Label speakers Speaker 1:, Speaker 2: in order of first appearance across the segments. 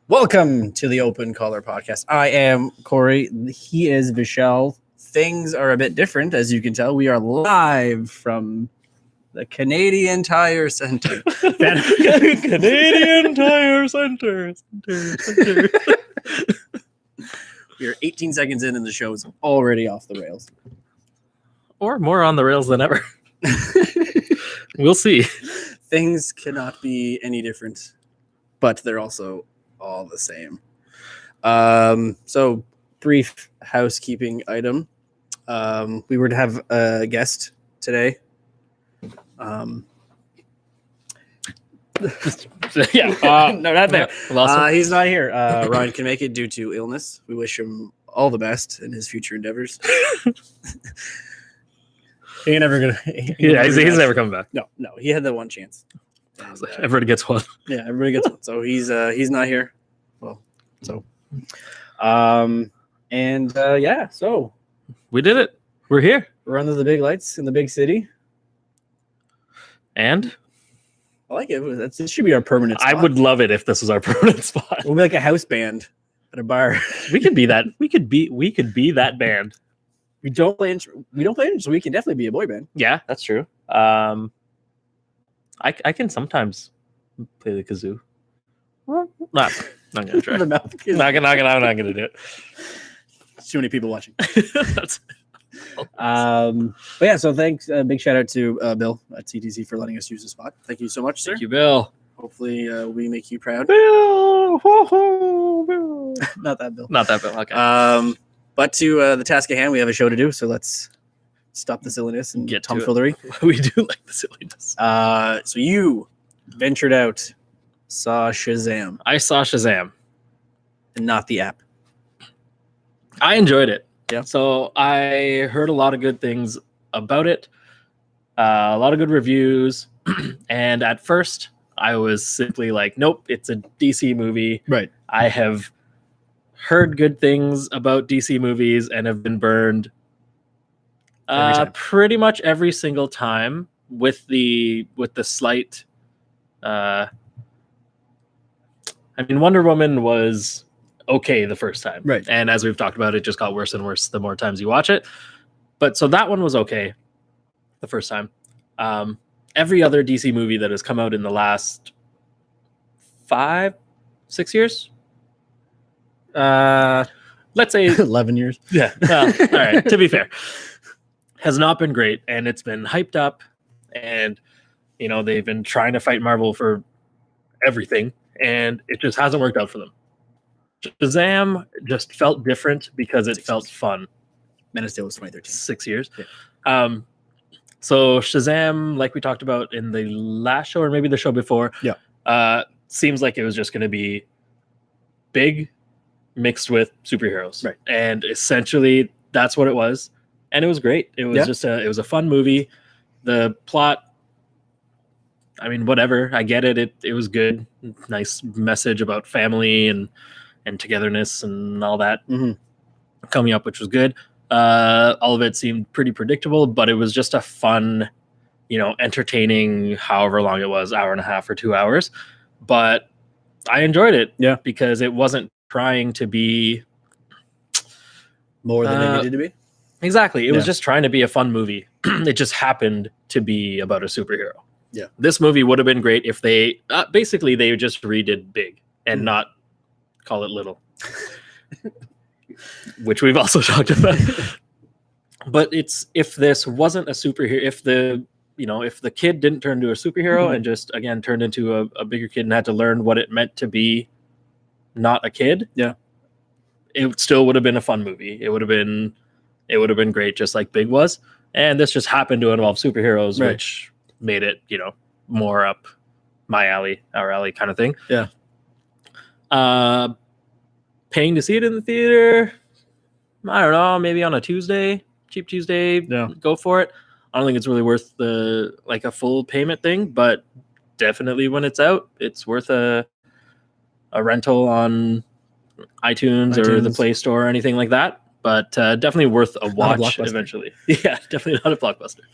Speaker 1: Welcome to the Open Color Podcast. I am Corey. He is Vishal. Things are a bit different, as you can tell. We are live from the Canadian Tire Center.
Speaker 2: Canadian Tire Center.
Speaker 1: We are 18 seconds in, and the show is already off the rails.
Speaker 2: Or more on the rails than ever. We'll see.
Speaker 1: Things cannot be any different, but they're also all the same. So brief housekeeping item. We were to have a guest today.
Speaker 2: No, not there.
Speaker 1: He's not here. Ryan can make it due to illness. We wish him all the best in his future endeavors. He's
Speaker 2: never coming back.
Speaker 1: No, he had that one chance. And,
Speaker 2: Everybody gets one.
Speaker 1: Yeah, everybody gets one. So he's not here. Well, so so
Speaker 2: We did it. We're here.
Speaker 1: we're under the big lights in the big city.
Speaker 2: And
Speaker 1: I like it. It should be our permanent spot.
Speaker 2: I would love it if this was our permanent spot.
Speaker 1: We'll be like a house band at a bar.
Speaker 2: We could be that. We could be that band.
Speaker 1: We don't play instruments, so we can definitely be a boy band.
Speaker 2: Yeah, that's true. I can sometimes play the kazoo. Not gonna try.
Speaker 1: The mouth is-
Speaker 2: I'm not gonna do it.
Speaker 1: Too many people watching.
Speaker 2: That's
Speaker 1: But yeah, so thanks. Big shout out to Bill at CTC for letting us use the spot. Thank you so much, sir.
Speaker 2: Thank you, Bill.
Speaker 1: Hopefully, we make you proud.
Speaker 2: Bill. Bill.
Speaker 1: Not that Bill.
Speaker 2: Not that Bill. Okay.
Speaker 1: But to the task at hand, we have a show to do. So let's stop the silliness and
Speaker 2: Get to
Speaker 1: tomfoolery.
Speaker 2: We do like the silliness.
Speaker 1: So you ventured out, saw Shazam,
Speaker 2: I saw Shazam.
Speaker 1: and not the app.
Speaker 2: I enjoyed it.
Speaker 1: Yeah.
Speaker 2: So I heard a lot of good things about it. A lot of good reviews. And at first, I was simply like, nope, it's a DC movie.
Speaker 1: Right.
Speaker 2: I have heard good things about DC movies and have been burned
Speaker 1: Every time.
Speaker 2: pretty much every single time with the slight Wonder Woman was okay the first time.
Speaker 1: Right.
Speaker 2: And as we've talked about, it just got worse and worse the more times you watch it. But so that one was okay the first time. Every other DC movie that has come out in the last 5-6 years, let's say
Speaker 1: 11 years.
Speaker 2: yeah. Well, all right. To be fair, has not been great, and it's been hyped up, and they've been trying to fight Marvel for everything, and it just hasn't worked out for them. Shazam just felt different because it felt fun.
Speaker 1: Man of Steel was 2013.
Speaker 2: 6 years.
Speaker 1: Yeah.
Speaker 2: So Shazam, like we talked about in the last show or maybe the show before, seems like it was just going to be big mixed with superheroes.
Speaker 1: Right.
Speaker 2: And essentially that's what it was. And it was great. It was it was a fun movie. The plot, whatever. I get it. It was good. Nice message about family and togetherness and all that coming up, which was good. All of it seemed pretty predictable, but it was just a fun, entertaining, however long it was, hour and a half or 2 hours. But I enjoyed it.
Speaker 1: Yeah.
Speaker 2: Because it wasn't trying to be
Speaker 1: More than it needed to be.
Speaker 2: Exactly. It was just trying to be a fun movie. It just happened to be about a superhero.
Speaker 1: Yeah.
Speaker 2: This movie would have been great if they basically they just redid Big and not call it Little, which we've also talked about. But if this wasn't a superhero, if the kid didn't turn into a superhero and just again turned into a bigger kid and had to learn what it meant to be not a kid, it still would have been a fun movie. It would have been great, just like Big was. And this just happened to involve superheroes, which made it, more up my alley, our alley kind of thing.
Speaker 1: Yeah.
Speaker 2: Paying to see it in the theater, I don't know, maybe on a Tuesday, cheap Tuesday, go for it. I don't think it's really worth a full payment thing, but definitely when it's out, it's worth a rental on iTunes or the Play Store or anything like that. But definitely worth a watch eventually. Yeah, definitely not a blockbuster.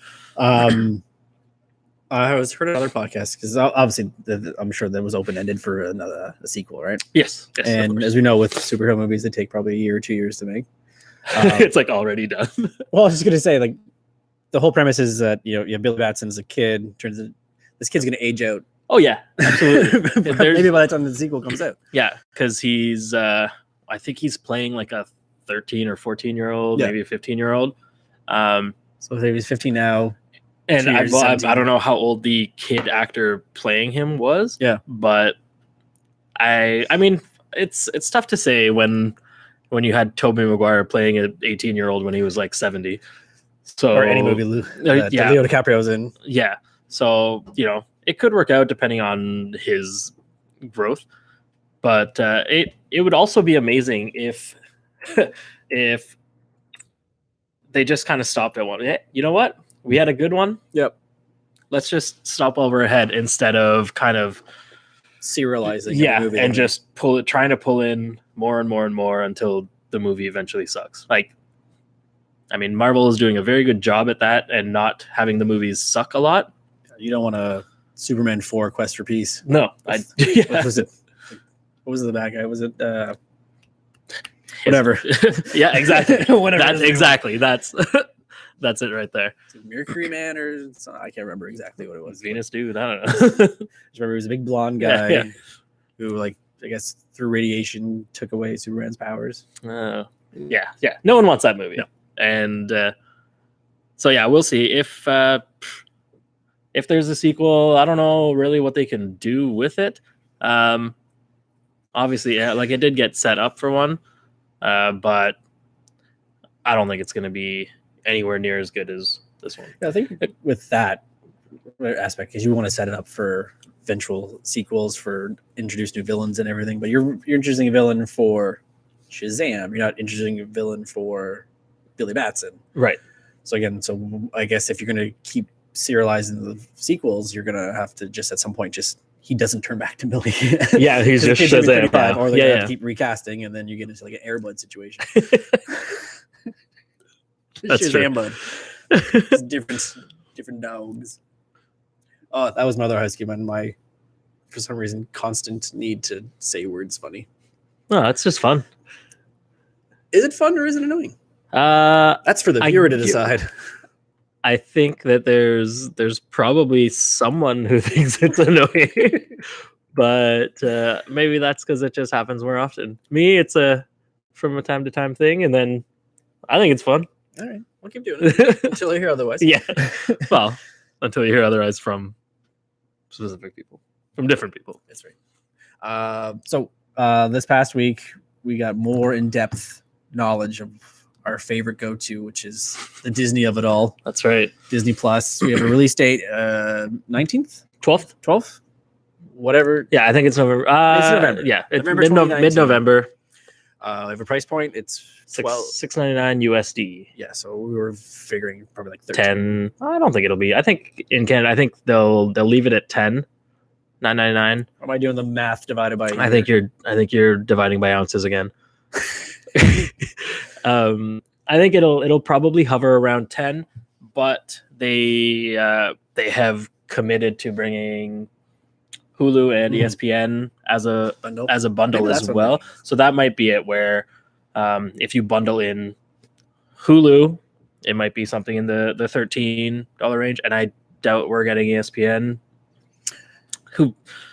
Speaker 1: I was heard another podcast because obviously I'm sure that was open ended for a sequel, right?
Speaker 2: Yes. Yes.
Speaker 1: And as we know, with superhero movies, they take probably a year or 2 years to make.
Speaker 2: It's like already done.
Speaker 1: Well, I was just gonna say, like, the whole premise is that you know Billy Batson is a kid. This kid's gonna age out.
Speaker 2: Oh yeah, absolutely.
Speaker 1: Maybe by the time the sequel comes out.
Speaker 2: Yeah, because he's I think he's playing like a 13 or 14-year-old, maybe a 15-year-old.
Speaker 1: So if he's 15 now.
Speaker 2: And I don't know how old the kid actor playing him was.
Speaker 1: Yeah,
Speaker 2: but I mean, it's tough to say when you had Tobey Maguire playing an 18-year-old when he was like 70. So
Speaker 1: or any movie Leo DiCaprio's in.
Speaker 2: Yeah. So it could work out depending on his growth, but it would also be amazing if if they just kind of stopped at one. You know what? We had a good one.
Speaker 1: Yep.
Speaker 2: Let's just stop while we're ahead instead of kind of
Speaker 1: serializing.
Speaker 2: Yeah, and just trying to pull in more and more and more until the movie eventually sucks. Like, I mean, Marvel is doing a very good job at that and not having the movies suck a lot.
Speaker 1: You don't want a Superman 4 Quest for Peace.
Speaker 2: No.
Speaker 1: What was it? What was the bad guy? Was it whatever?
Speaker 2: Yeah, exactly.
Speaker 1: Whatever.
Speaker 2: That's it right there.
Speaker 1: Mercury Man or something. I can't remember exactly what it was.
Speaker 2: Venus dude, I don't know.
Speaker 1: Just remember he was a big blonde guy who, like, I guess through radiation took away Superman's powers.
Speaker 2: Yeah. No one wants that movie. No. And so yeah, we'll see if there's a sequel. I don't know really what they can do with it. Obviously, like it did get set up for one, but I don't think it's going to be anywhere near as good as this one.
Speaker 1: Yeah, I think with that aspect, because you want to set it up for eventual sequels, for introduce new villains and everything, but you're introducing a villain for Shazam. You're not introducing a villain for Billy Batson.
Speaker 2: Right.
Speaker 1: So again, I guess if you're going to keep serializing the sequels, you're going to have to just at some point he doesn't turn back to Billy.
Speaker 2: Yeah, he's just Shazam.
Speaker 1: Or they have to keep recasting, and then you get into like an Air Bud situation.
Speaker 2: That's
Speaker 1: Shazam Bud. It's different dogs. Oh, that was my other husky man. My, for some reason, constant need to say words funny.
Speaker 2: No, that's just fun.
Speaker 1: Is it fun or is it annoying? That's for the viewer to decide.
Speaker 2: I think that there's probably someone who thinks it's annoying, but maybe that's because it just happens more often. Me, it's a from a time to time thing, and then I think it's fun.
Speaker 1: All right, we'll keep doing it until I hear otherwise.
Speaker 2: Yeah, well, until you hear otherwise from specific people, from different people.
Speaker 1: That's right. So this past week, we got more in-depth knowledge of our favorite go-to, which is the Disney of it all.
Speaker 2: That's right.
Speaker 1: Disney Plus. We have a release date, 19th?
Speaker 2: 12th?
Speaker 1: Whatever.
Speaker 2: Yeah, I think it's November.
Speaker 1: It's November.
Speaker 2: Yeah, it's mid-November.
Speaker 1: We have a price point. It's
Speaker 2: $6.99 USD.
Speaker 1: Yeah, so we were figuring probably like
Speaker 2: 10. I don't think it'll be. I think in Canada, they'll leave it at 10. $9.99.
Speaker 1: Am I doing the math divided by?
Speaker 2: I think you're dividing by ounces again. I think it'll probably hover around 10, but they have committed to bringing Hulu and ESPN as a bundle as well. So that might be it, where if you bundle in Hulu, it might be something in the $13 range, and I doubt we're getting ESPN.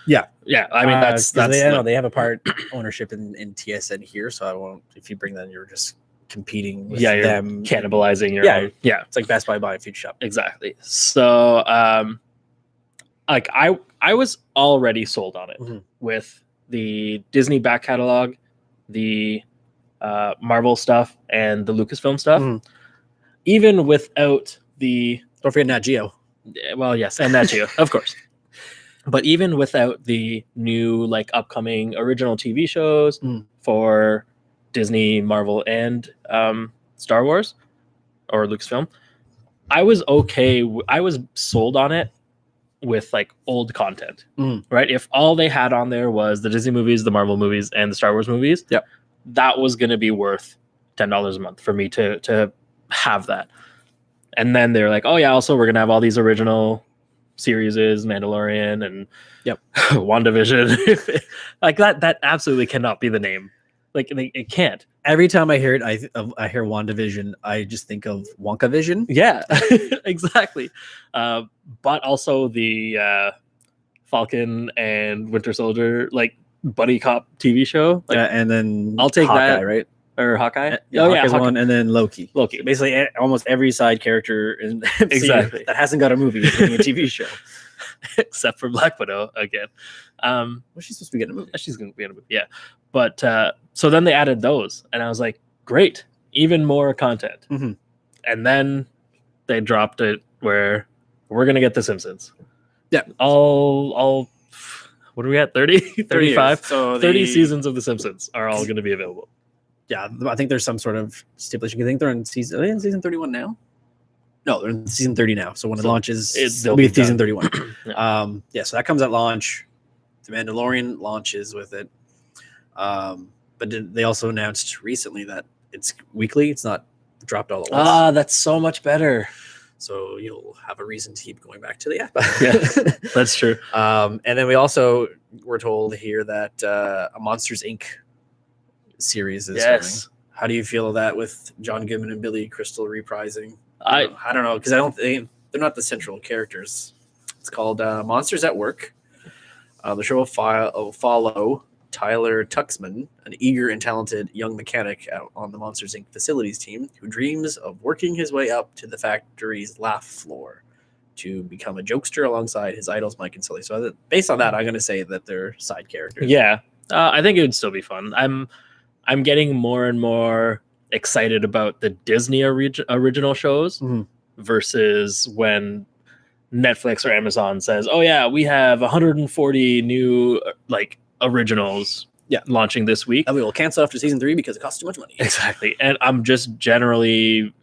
Speaker 2: Yeah. I mean, that's
Speaker 1: they have a part ownership in TSN here, so I won't. If you bring them, you're just competing with them,
Speaker 2: cannibalizing your own. Yeah,
Speaker 1: it's like Best Buy buying Future Shop.
Speaker 2: Exactly. So, like I was already sold on it with the Disney back catalog, the Marvel stuff, and the Lucasfilm stuff. Even without the
Speaker 1: don't forget Nat Geo.
Speaker 2: Well, yes, and Nat Geo, of course. But even without the new like upcoming original TV shows for Disney, Marvel, and Star Wars or Lucasfilm, I was okay. I was sold on it with like old content, right? If all they had on there was the Disney movies, the Marvel movies, and the Star Wars movies, that was going to be worth $10 a month for me to have that. And then they're like, oh yeah, also we're going to have all these original series is, Mandalorian and
Speaker 1: Yep.
Speaker 2: WandaVision. Like that absolutely cannot be the name. Like it can't.
Speaker 1: Every time I hear it, I hear WandaVision, I just think of Wonka Vision.
Speaker 2: Yeah, exactly. But also the Falcon and Winter Soldier, like buddy cop TV show. Like,
Speaker 1: Yeah, and then
Speaker 2: I'll take
Speaker 1: Hawkeye,
Speaker 2: that.
Speaker 1: right?
Speaker 2: Or Hawkeye.
Speaker 1: Hawkeye's
Speaker 2: Hawkeye.
Speaker 1: one, and then Loki.
Speaker 2: Loki.
Speaker 1: Basically, almost every side character in the MCU
Speaker 2: Exactly.
Speaker 1: that hasn't got a movie is getting a TV show.
Speaker 2: Except for Black Widow again.
Speaker 1: Well, she's supposed to be getting a movie.
Speaker 2: She's going to be in a movie. Yeah. But so then they added those, and I was like, great, even more content.
Speaker 1: Mm-hmm.
Speaker 2: And then they dropped it where we're going to get The Simpsons.
Speaker 1: Yeah.
Speaker 2: All what are we at? 30? 35?
Speaker 1: So
Speaker 2: 30 seasons of The Simpsons are all going to be available.
Speaker 1: Yeah, I think there's some sort of stipulation. I think they're in season 31 now. No, they're in season 30 now. So when it launches, it'll be season 31. Yeah. So that comes at launch. The Mandalorian launches with it. But they also announced recently that it's weekly. It's not dropped all at once.
Speaker 2: Ah, that's so much better.
Speaker 1: So you'll have a reason to keep going back to the app.
Speaker 2: Yeah, that's true.
Speaker 1: And then we also were told here that a Monsters Inc. series is coming. How do you feel that with John Goodman and Billy Crystal reprising? I don't know, because they're not the central characters. It's called Monsters at Work. The show will follow Tyler Tuxman, an eager and talented young mechanic out on the Monsters Inc. facilities team who dreams of working his way up to the factory's laugh floor to become a jokester alongside his idols Mike and Sully. So based on that, I'm going to say that they're side characters.
Speaker 2: Yeah, I think it would still be fun. I'm getting more and more excited about the Disney original shows versus when Netflix or Amazon says, "Oh yeah, we have 140 new like originals launching this week,
Speaker 1: and we will cancel after season 3 because it costs too much money."
Speaker 2: Exactly. And I'm just generally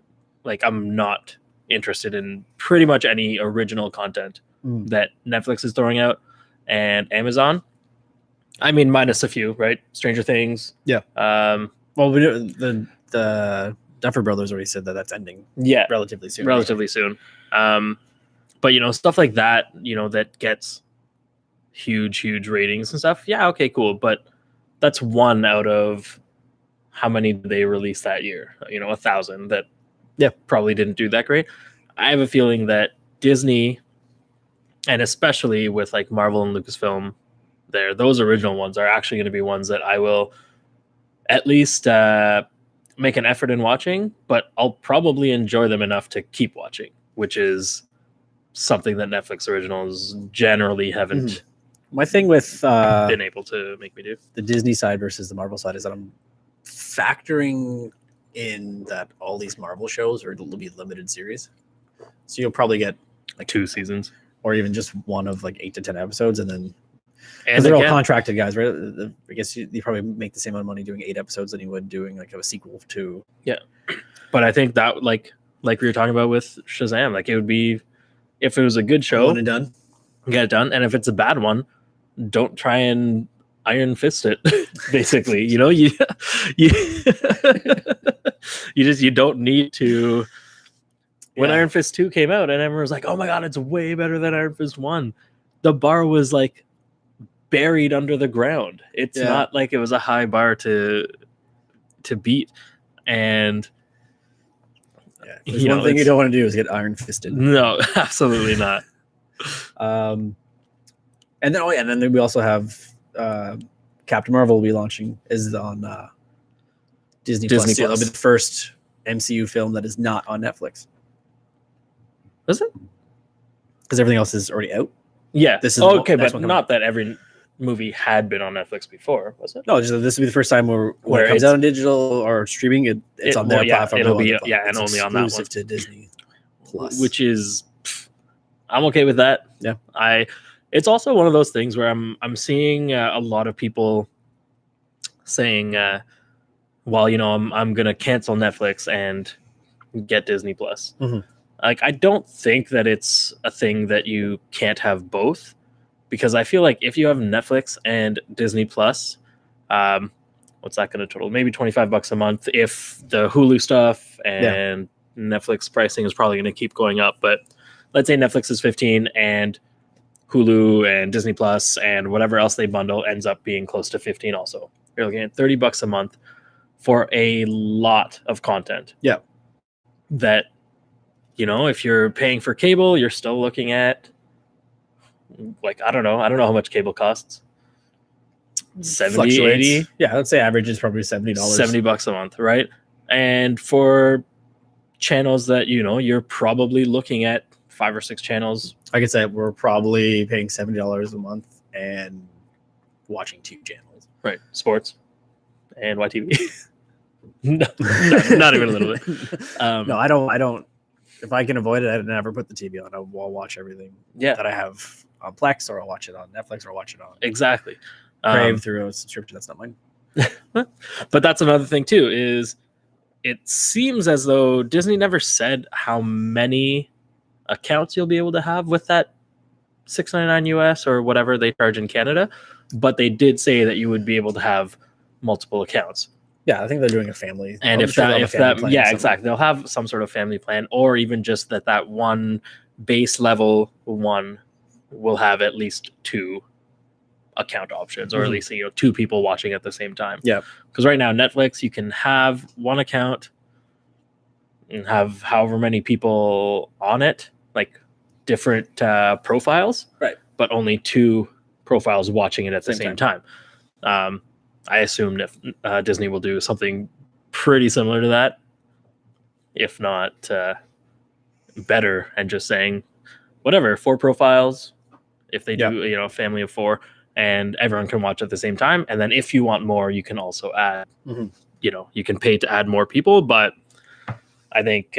Speaker 2: like, I'm not interested in pretty much any original content that Netflix is throwing out and Amazon. I mean, minus a few, right? Stranger Things.
Speaker 1: Yeah. Well, the Duffer Brothers already said that that's ending.
Speaker 2: Yeah,
Speaker 1: relatively soon.
Speaker 2: But stuff like that, that gets huge ratings and stuff. Yeah, okay, cool. But that's one out of how many did they release that year? 1,000 that probably didn't do that great. I have a feeling that Disney, and especially with like Marvel and Lucasfilm, those original ones are actually going to be ones that I will at least make an effort in watching, but I'll probably enjoy them enough to keep watching, which is something that Netflix originals generally haven't.
Speaker 1: My thing with
Speaker 2: been able to make me do
Speaker 1: the Disney side versus the Marvel side is that I'm factoring in that all these Marvel shows will be limited series, so you'll probably get like
Speaker 2: 2 seasons
Speaker 1: or even just one of like 8 to 10 episodes, and then they're all contracted guys, right? I guess you probably make the same amount of money doing 8 episodes than you would doing like a sequel to.
Speaker 2: Yeah, but I think that like we were talking about with Shazam, like it would be, if it was a good show,
Speaker 1: one and done,
Speaker 2: get it done, and if it's a bad one, don't try and iron fist it. Basically, you don't need to. When Iron Fist 2 came out and everyone was like, "Oh my god, it's way better than Iron Fist 1," the bar was like buried under the ground. It's not like it was a high bar to beat. And
Speaker 1: there's one thing you don't want to do is get iron fisted.
Speaker 2: No, absolutely not.
Speaker 1: And then we also have Captain Marvel will be launching on Disney Plus. It'll be the first MCU film that is not on Netflix.
Speaker 2: Is it?
Speaker 1: Because everything else is already out.
Speaker 2: Yeah.
Speaker 1: This is
Speaker 2: okay, but not that every movie had been on Netflix before, was it?
Speaker 1: No, just this will be the first time where it comes out on digital or streaming. It's on their platform.
Speaker 2: It'll be and only on that one.
Speaker 1: Exclusive to Disney Plus,
Speaker 2: which is, I'm okay with that.
Speaker 1: Yeah,
Speaker 2: It's also one of those things where I'm seeing a lot of people saying, "Well, I'm gonna cancel Netflix and get Disney Plus." Like, I don't think that it's a thing that you can't have both, because I feel like if you have Netflix and Disney Plus, what's that going to total? Maybe $25 a month. If the Hulu stuff and Netflix pricing is probably going to keep going up, but let's say Netflix is 15 and Hulu and Disney Plus and whatever else they bundle ends up being close to 15 also. You're looking at $30 a month for a lot of content.
Speaker 1: Yeah.
Speaker 2: That, if you're paying for cable, you're still looking at, like, I don't know how much cable costs. 70, 80?
Speaker 1: Yeah, let's say average is probably $70.
Speaker 2: $70 a month, right? And for channels that, you're probably looking at 5 or 6 channels.
Speaker 1: Like I said, we're probably paying $70 a month and watching 2 channels.
Speaker 2: Right. Sports and YTV. No, not even a little bit.
Speaker 1: No, I don't. If I can avoid it, I never put the TV on. I'll watch everything that I have on Plex, or I'll watch it on Netflix, or I'll watch it on
Speaker 2: exactly
Speaker 1: Crave through a subscription. That's not mine.
Speaker 2: But that's another thing too, is it seems as though Disney never said how many accounts you'll be able to have with that $6.99 US or whatever they charge in Canada, but they did say that you would be able to have multiple accounts.
Speaker 1: Yeah, I think they're doing a family.
Speaker 2: And exactly, they'll have some sort of family plan, or even just that one base level one will have at least 2 account options, or at least 2 people watching at the same time.
Speaker 1: Yeah,
Speaker 2: because right now Netflix, you can have one account and have however many people on it, like different profiles,
Speaker 1: right?
Speaker 2: But only 2 profiles watching it at the same time. I assume Disney will do something pretty similar to that, if not better, and just saying whatever, 4 profiles if they do a family of 4, and everyone can watch at the same time. And then if you want more, you can also add you can pay to add more people. But I think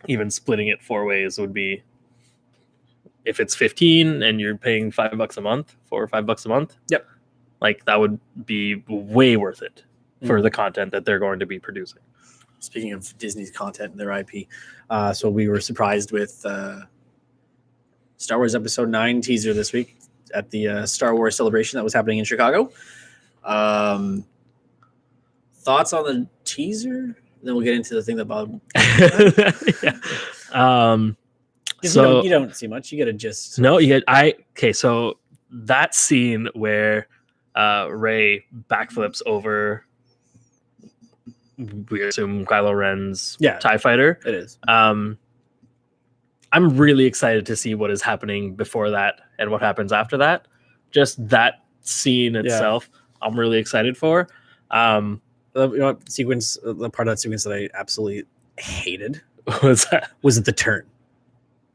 Speaker 2: even splitting it 4 ways would be, if it's 15 and you're paying $5 a month, $4 or $5 a month, like that would be way worth it for the content that they're going to be producing.
Speaker 1: Speaking of Disney's content and their IP, so we were surprised with Star Wars Episode 9 teaser this week at the Star Wars celebration that was happening in Chicago. Thoughts on the teaser? Then we'll get into the thing that bothered. So you don't see much. You get a gist.
Speaker 2: No, you get so that scene where Rey backflips over, we assume, Kylo Ren's TIE fighter.
Speaker 1: It is.
Speaker 2: I'm really excited to see what is happening before that and what happens after that. Just that scene itself, I'm really excited for.
Speaker 1: Sequence, the part of that sequence that I absolutely hated
Speaker 2: was that?
Speaker 1: Was it the turn?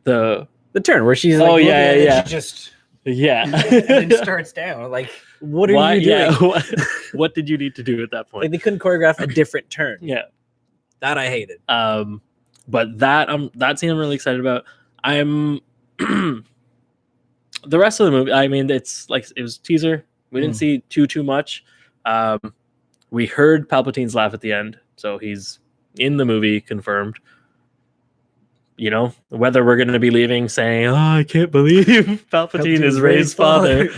Speaker 2: The
Speaker 1: turn where she's
Speaker 2: like,
Speaker 1: she just
Speaker 2: and
Speaker 1: then starts down. Like, what are you doing?
Speaker 2: What did you need to do at that point?
Speaker 1: Like, they couldn't choreograph a different turn. That I hated.
Speaker 2: But that scene I'm really excited about. I'm the rest of the movie. I mean, it's like, it was teaser. We didn't see too much. We heard Palpatine's laugh at the end, so he's in the movie, confirmed. Whether we're going to be leaving saying, "Oh, I can't believe Palpatine is Rey's father,"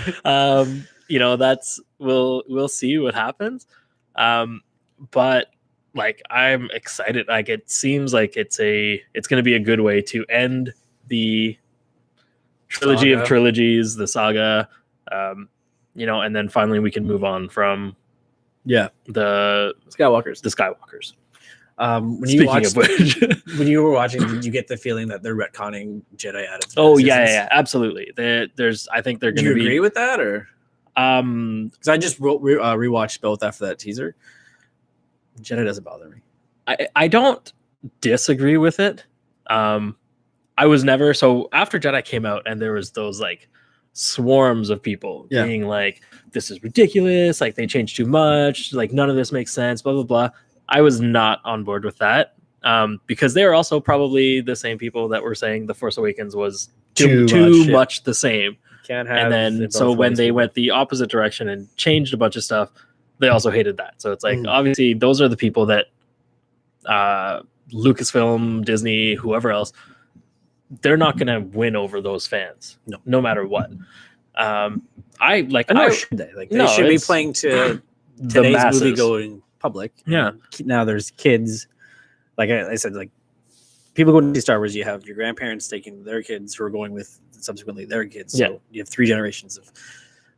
Speaker 2: that's we'll see what happens. But like, I'm excited. Like, it seems like it's going to be a good way to end the trilogy of trilogies, the saga. And then finally we can move on from the Skywalkers.
Speaker 1: When you were watching, did you get the feeling that they're retconning Jedi out of?
Speaker 2: Oh yeah, absolutely. I think they're going to be.
Speaker 1: Do you agree with that, or? Because I just rewatched both after that teaser. Jedi doesn't bother me.
Speaker 2: I don't disagree with it. I was never, so after Jedi came out and there was those like swarms of people being like, this is ridiculous, like they changed too much, like none of this makes sense, blah blah blah. I was not on board with that, because they were also probably the same people that were saying The Force Awakens was too much the same.
Speaker 1: Can't have.
Speaker 2: And then so when they went the opposite direction and changed a bunch of stuff, they also hated that. So it's like, obviously those are the people that Lucasfilm, Disney, whoever else, they're not going to win over those fans, no matter what. Should they? Like, they should be playing to today's movie going public. Yeah.
Speaker 1: Now there's kids, like I said, like people going to see Star Wars, you have your grandparents taking their kids who are going with subsequently their kids. So
Speaker 2: Yeah.
Speaker 1: you have 3 generations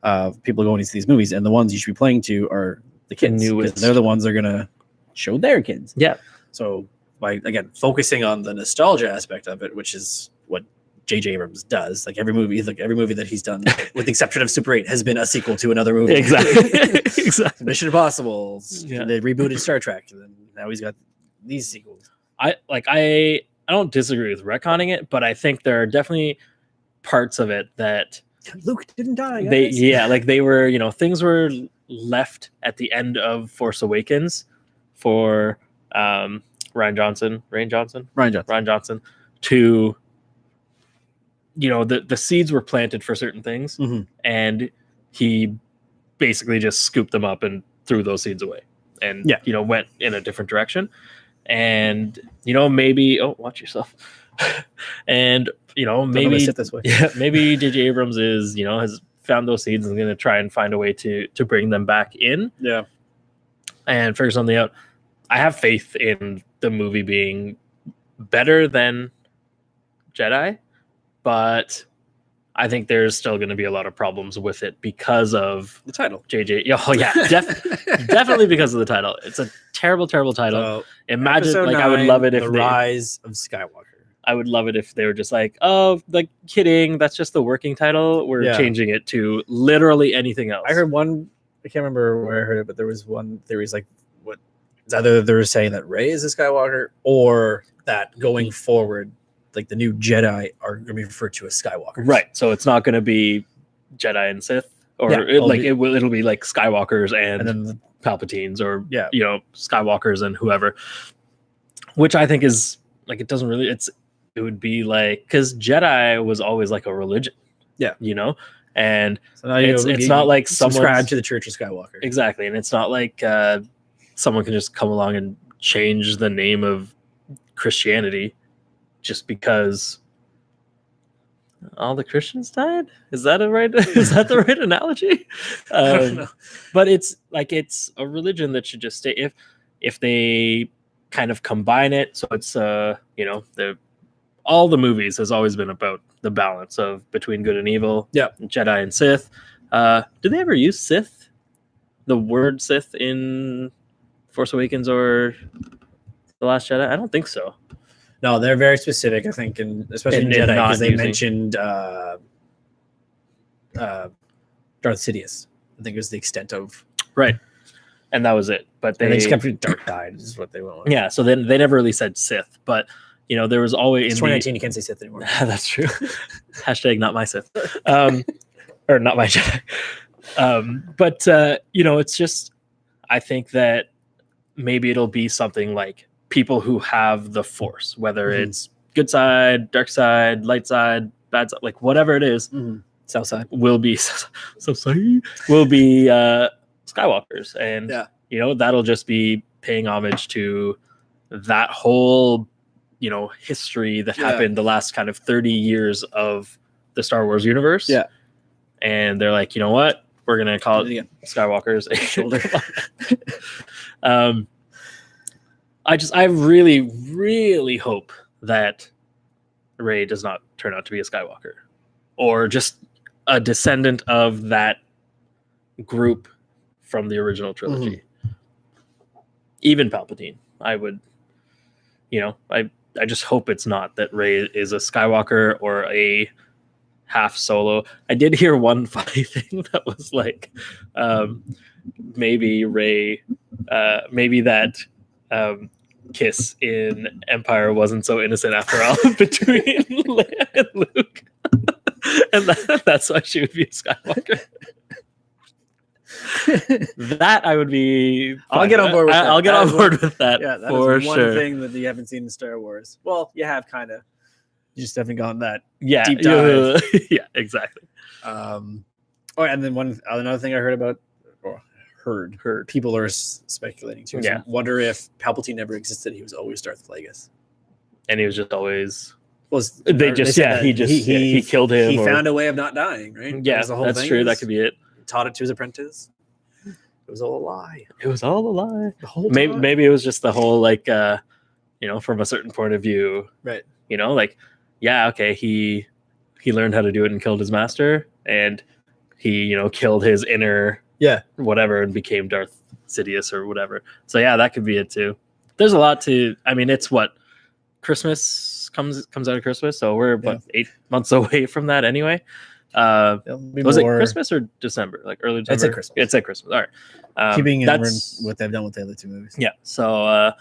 Speaker 1: of people going to see these movies, and the ones you should be playing to are the kids, because they're the ones that are going to show their kids.
Speaker 2: Yeah.
Speaker 1: So by, again, focusing on the nostalgia aspect of it, which is what J.J. Abrams does, like every movie that he's done, with the exception of Super 8, has been a sequel to another movie.
Speaker 2: Exactly. Exactly.
Speaker 1: Mission Impossible.
Speaker 2: Yeah.
Speaker 1: They rebooted Star Trek, and then now he's got these sequels.
Speaker 2: I don't disagree with retconning it, but I think there are definitely parts of it that
Speaker 1: Luke didn't die. Guys.
Speaker 2: they were, things were left at the end of Force Awakens for Ryan Johnson to, the seeds were planted for certain things, and he basically just scooped them up and threw those seeds away, and went in a different direction. And maybe watch yourself. And maybe
Speaker 1: sit this way.
Speaker 2: Maybe J.J. Abrams has found those seeds and going to try and find a way to bring them back in.
Speaker 1: Yeah.
Speaker 2: And figure something out. I have faith in the movie being better than Jedi, but I think there's still going to be a lot of problems with it because of
Speaker 1: the title.
Speaker 2: JJ. Oh yeah, definitely because of the title. It's a terrible title. So, imagine, like, 9, I would love it if
Speaker 1: the Rise of Skywalker.
Speaker 2: I would love it if they were just like, oh, like, kidding. That's just the working title. We're changing it to literally anything else.
Speaker 1: I heard one. I can't remember where I heard it, but there was one theory. Like, what? It's either they're saying that Rey is a Skywalker, or that going forward, like, the new Jedi are going to be referred to as Skywalkers.
Speaker 2: Right. So it's not going to be Jedi and Sith, or it'll be like Skywalkers and then the Palpatines, or Skywalkers and whoever. Which I think is, like, it doesn't really. It would be like, because Jedi was always like a religion. Yeah. And so it's not like someone
Speaker 1: subscribe to the Church of Skywalker.
Speaker 2: Exactly, and it's not like someone can just come along and change the name of Christianity just because all the Christians died. Is that the right analogy?
Speaker 1: I don't know.
Speaker 2: But it's a religion that should just stay. If they kind of combine it, so it's all the movies has always been about the balance of between good and evil. Yeah, Jedi and Sith. Did they ever use Sith? The word Sith in Force Awakens or The Last Jedi? I don't think so.
Speaker 1: No, they're very specific, I think, and especially in Jedi, because they mentioned Darth Sidious. I think it was the extent of
Speaker 2: and that was it. But they
Speaker 1: just kept it dark side is what they went with.
Speaker 2: Yeah, so then they never really said Sith, but there was always
Speaker 1: in 2019 you can't say Sith anymore.
Speaker 2: That's true. Hashtag not my Sith, or not my Jedi. But it's just, I think that maybe it'll be something like people who have the Force, whether it's good side, dark side, light side, bad side, like whatever it is,
Speaker 1: south side
Speaker 2: will be Skywalkers, and that'll just be paying homage to that whole history that happened the last kind of 30 years of the Star Wars universe. Yeah, and they're like, you know what, we're gonna call it Skywalkers. Shoulder. I really, really hope that Rey does not turn out to be a Skywalker, or just a descendant of that group from the original trilogy. Even Palpatine, I would, I just hope it's not that Rey is a Skywalker or a half Solo. I did hear one funny thing that was like, maybe Rey, maybe that kiss in Empire wasn't so innocent after all between Leia and Luke, and that's why she would be a Skywalker. That I would be.
Speaker 1: I'll get on board with that.
Speaker 2: I'll get on board with that.
Speaker 1: Yeah, that
Speaker 2: for
Speaker 1: is one thing that you haven't seen in Star Wars. Well, you have kind of. You just haven't gone that deep dive.
Speaker 2: Yeah, exactly.
Speaker 1: And then another thing I heard about, or heard people are speculating too. So wonder if Palpatine never existed. He was always Darth Plagueis,
Speaker 2: and he was just always.
Speaker 1: He
Speaker 2: killed him.
Speaker 1: He found a way of not dying, right?
Speaker 2: Yeah, that's true. That could be it.
Speaker 1: Taught it to his apprentice. It was all a lie.
Speaker 2: It was all a lie.
Speaker 1: The whole time.
Speaker 2: Maybe it was just the whole from a certain point of view,
Speaker 1: Right.
Speaker 2: like, yeah, okay, he learned how to do it and killed his master, and he, killed his inner whatever and became Darth Sidious or whatever. So yeah, that could be it too. There's a lot to. I mean, it's what Christmas comes out of Christmas, so we're 8 months away from that anyway. Was it Christmas or December? Like early December?
Speaker 1: It's at Christmas.
Speaker 2: It's at Christmas. All right.
Speaker 1: Keeping in what they've done with the other two movies.
Speaker 2: Yeah. So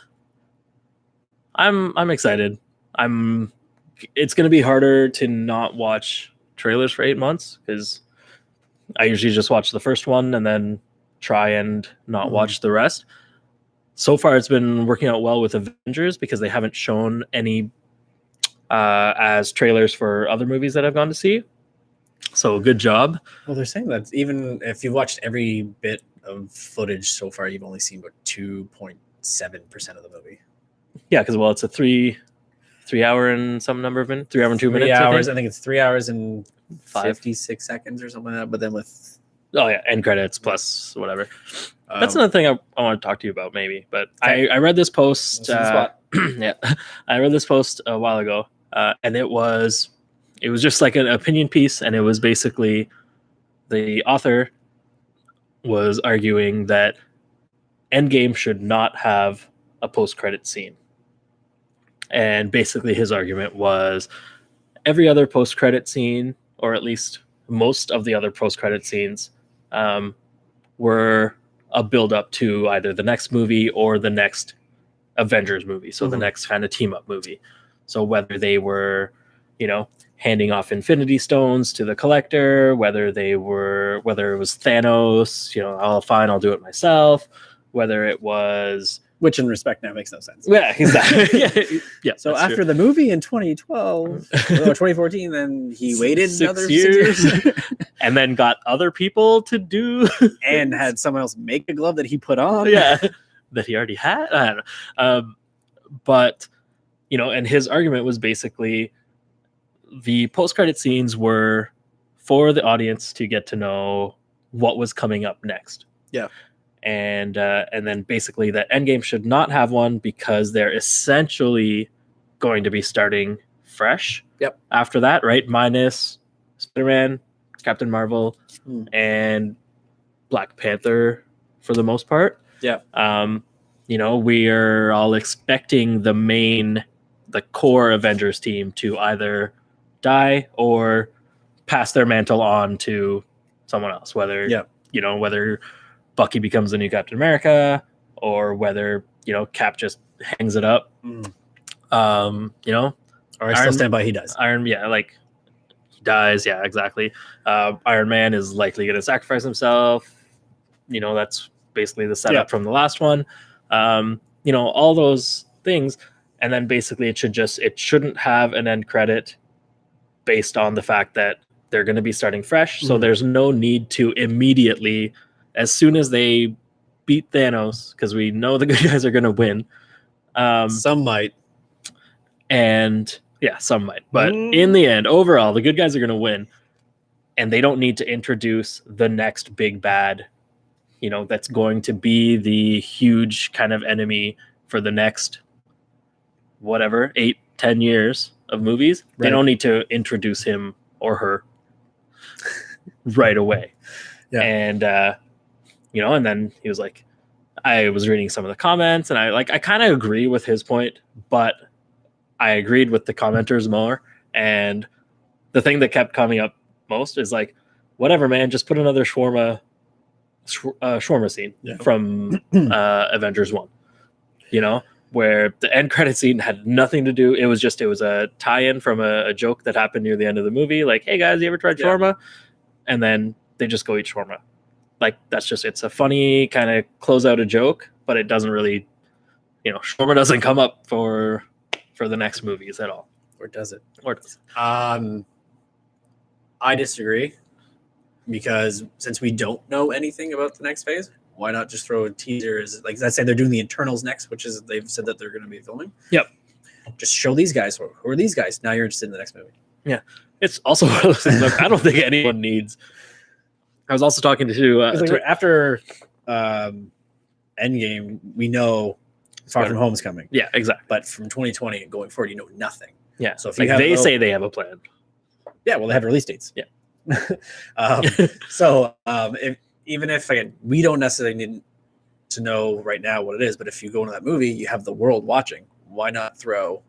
Speaker 2: I'm excited. It's going to be harder to not watch trailers for 8 months because I usually just watch the first one and then try and not watch the rest. So far, it's been working out well with Avengers because they haven't shown any as trailers for other movies that I've gone to see. So good job.
Speaker 1: Well, they're saying that even if you've watched every bit of footage so far, you've only seen about 2.7% of the movie.
Speaker 2: Yeah, because it's a 3 hour and some number of minutes, 3 hour and 2 minutes.
Speaker 1: 3 hours. I think it's 3 hours and 56 seconds or something like that. But then with
Speaker 2: end credits plus whatever. That's another thing I want to talk to you about, maybe. But I read this post. I read this post a while ago, and it was just like an opinion piece, and it was basically the author was arguing that Endgame should not have a post-credit scene. And basically his argument was every other post-credit scene, or at least most of the other post-credit scenes, were a build-up to either the next movie or the next Avengers movie, so the next kind of team-up movie. So whether they were, handing off Infinity Stones to the Collector, whether it was Thanos, oh, fine, I'll do it myself, whether it was...
Speaker 1: Which in respect now makes no sense.
Speaker 2: Yeah, exactly. yeah.
Speaker 1: So after the movie in 2012 or 2014, then he waited another 6 years
Speaker 2: and then got other people to do
Speaker 1: and had someone else make a glove that he put on.
Speaker 2: Yeah, that he already had. I don't know. But and his argument was basically the post-credit scenes were for the audience to get to know what was coming up next.
Speaker 1: Yeah.
Speaker 2: And then basically that Endgame should not have one because they're essentially going to be starting fresh.
Speaker 1: Yep.
Speaker 2: After that, right? Minus Spider-Man, Captain Marvel, and Black Panther for the most part.
Speaker 1: Yeah.
Speaker 2: We are all expecting the core Avengers team to either die or pass their mantle on to someone else, whether Bucky becomes the new Captain America, or whether Cap just hangs it up.
Speaker 1: Or I still stand by he does.
Speaker 2: He dies. Yeah, exactly. Iron Man is likely going to sacrifice himself. That's basically the setup from the last one. All those things, and then basically it shouldn't have an end credit based on the fact that they're going to be starting fresh. So there's no need to immediately, as soon as they beat Thanos, because we know the good guys are going to win.
Speaker 1: Some might.
Speaker 2: And some might. But in the end, overall, the good guys are going to win. And they don't need to introduce the next big bad, that's going to be the huge kind of enemy for the next, 8-10 years of movies. Right. They don't need to introduce him or her right away. Yeah. And, and then he was like, I was reading some of the comments and I kind of agree with his point, but I agreed with the commenters more. And the thing that kept coming up most is like, whatever, man, just put another shawarma scene from Avengers 1, where the end credit scene had nothing to do. It was a tie-in from a joke that happened near the end of the movie. Like, hey guys, you ever tried shawarma? And then they just go eat shawarma. Like, it's a funny kind of close out a joke, but it doesn't really, shawarma doesn't come up for the next movies at all.
Speaker 1: Or does it?
Speaker 2: I
Speaker 1: disagree, because since we don't know anything about the next phase, why not just throw a teaser? Let's say they're doing the Eternals next, which is they've said that they're going to be filming.
Speaker 2: Yep.
Speaker 1: Just show these guys. Who are these guys? Now you're interested in the next movie.
Speaker 2: Yeah. It's also one of those things. I don't think anyone needs. I was also talking to
Speaker 1: after Endgame, we know Far From Home's coming.
Speaker 2: Yeah, exactly.
Speaker 1: But from 2020 and going forward, you know nothing.
Speaker 2: Yeah.
Speaker 1: So if
Speaker 2: like
Speaker 1: you have
Speaker 2: they say they have a plan.
Speaker 1: Yeah, well, they have release dates.
Speaker 2: Yeah.
Speaker 1: Even if again, we don't necessarily need to know right now what it is, but if you go into that movie, you have the world watching. Why not throw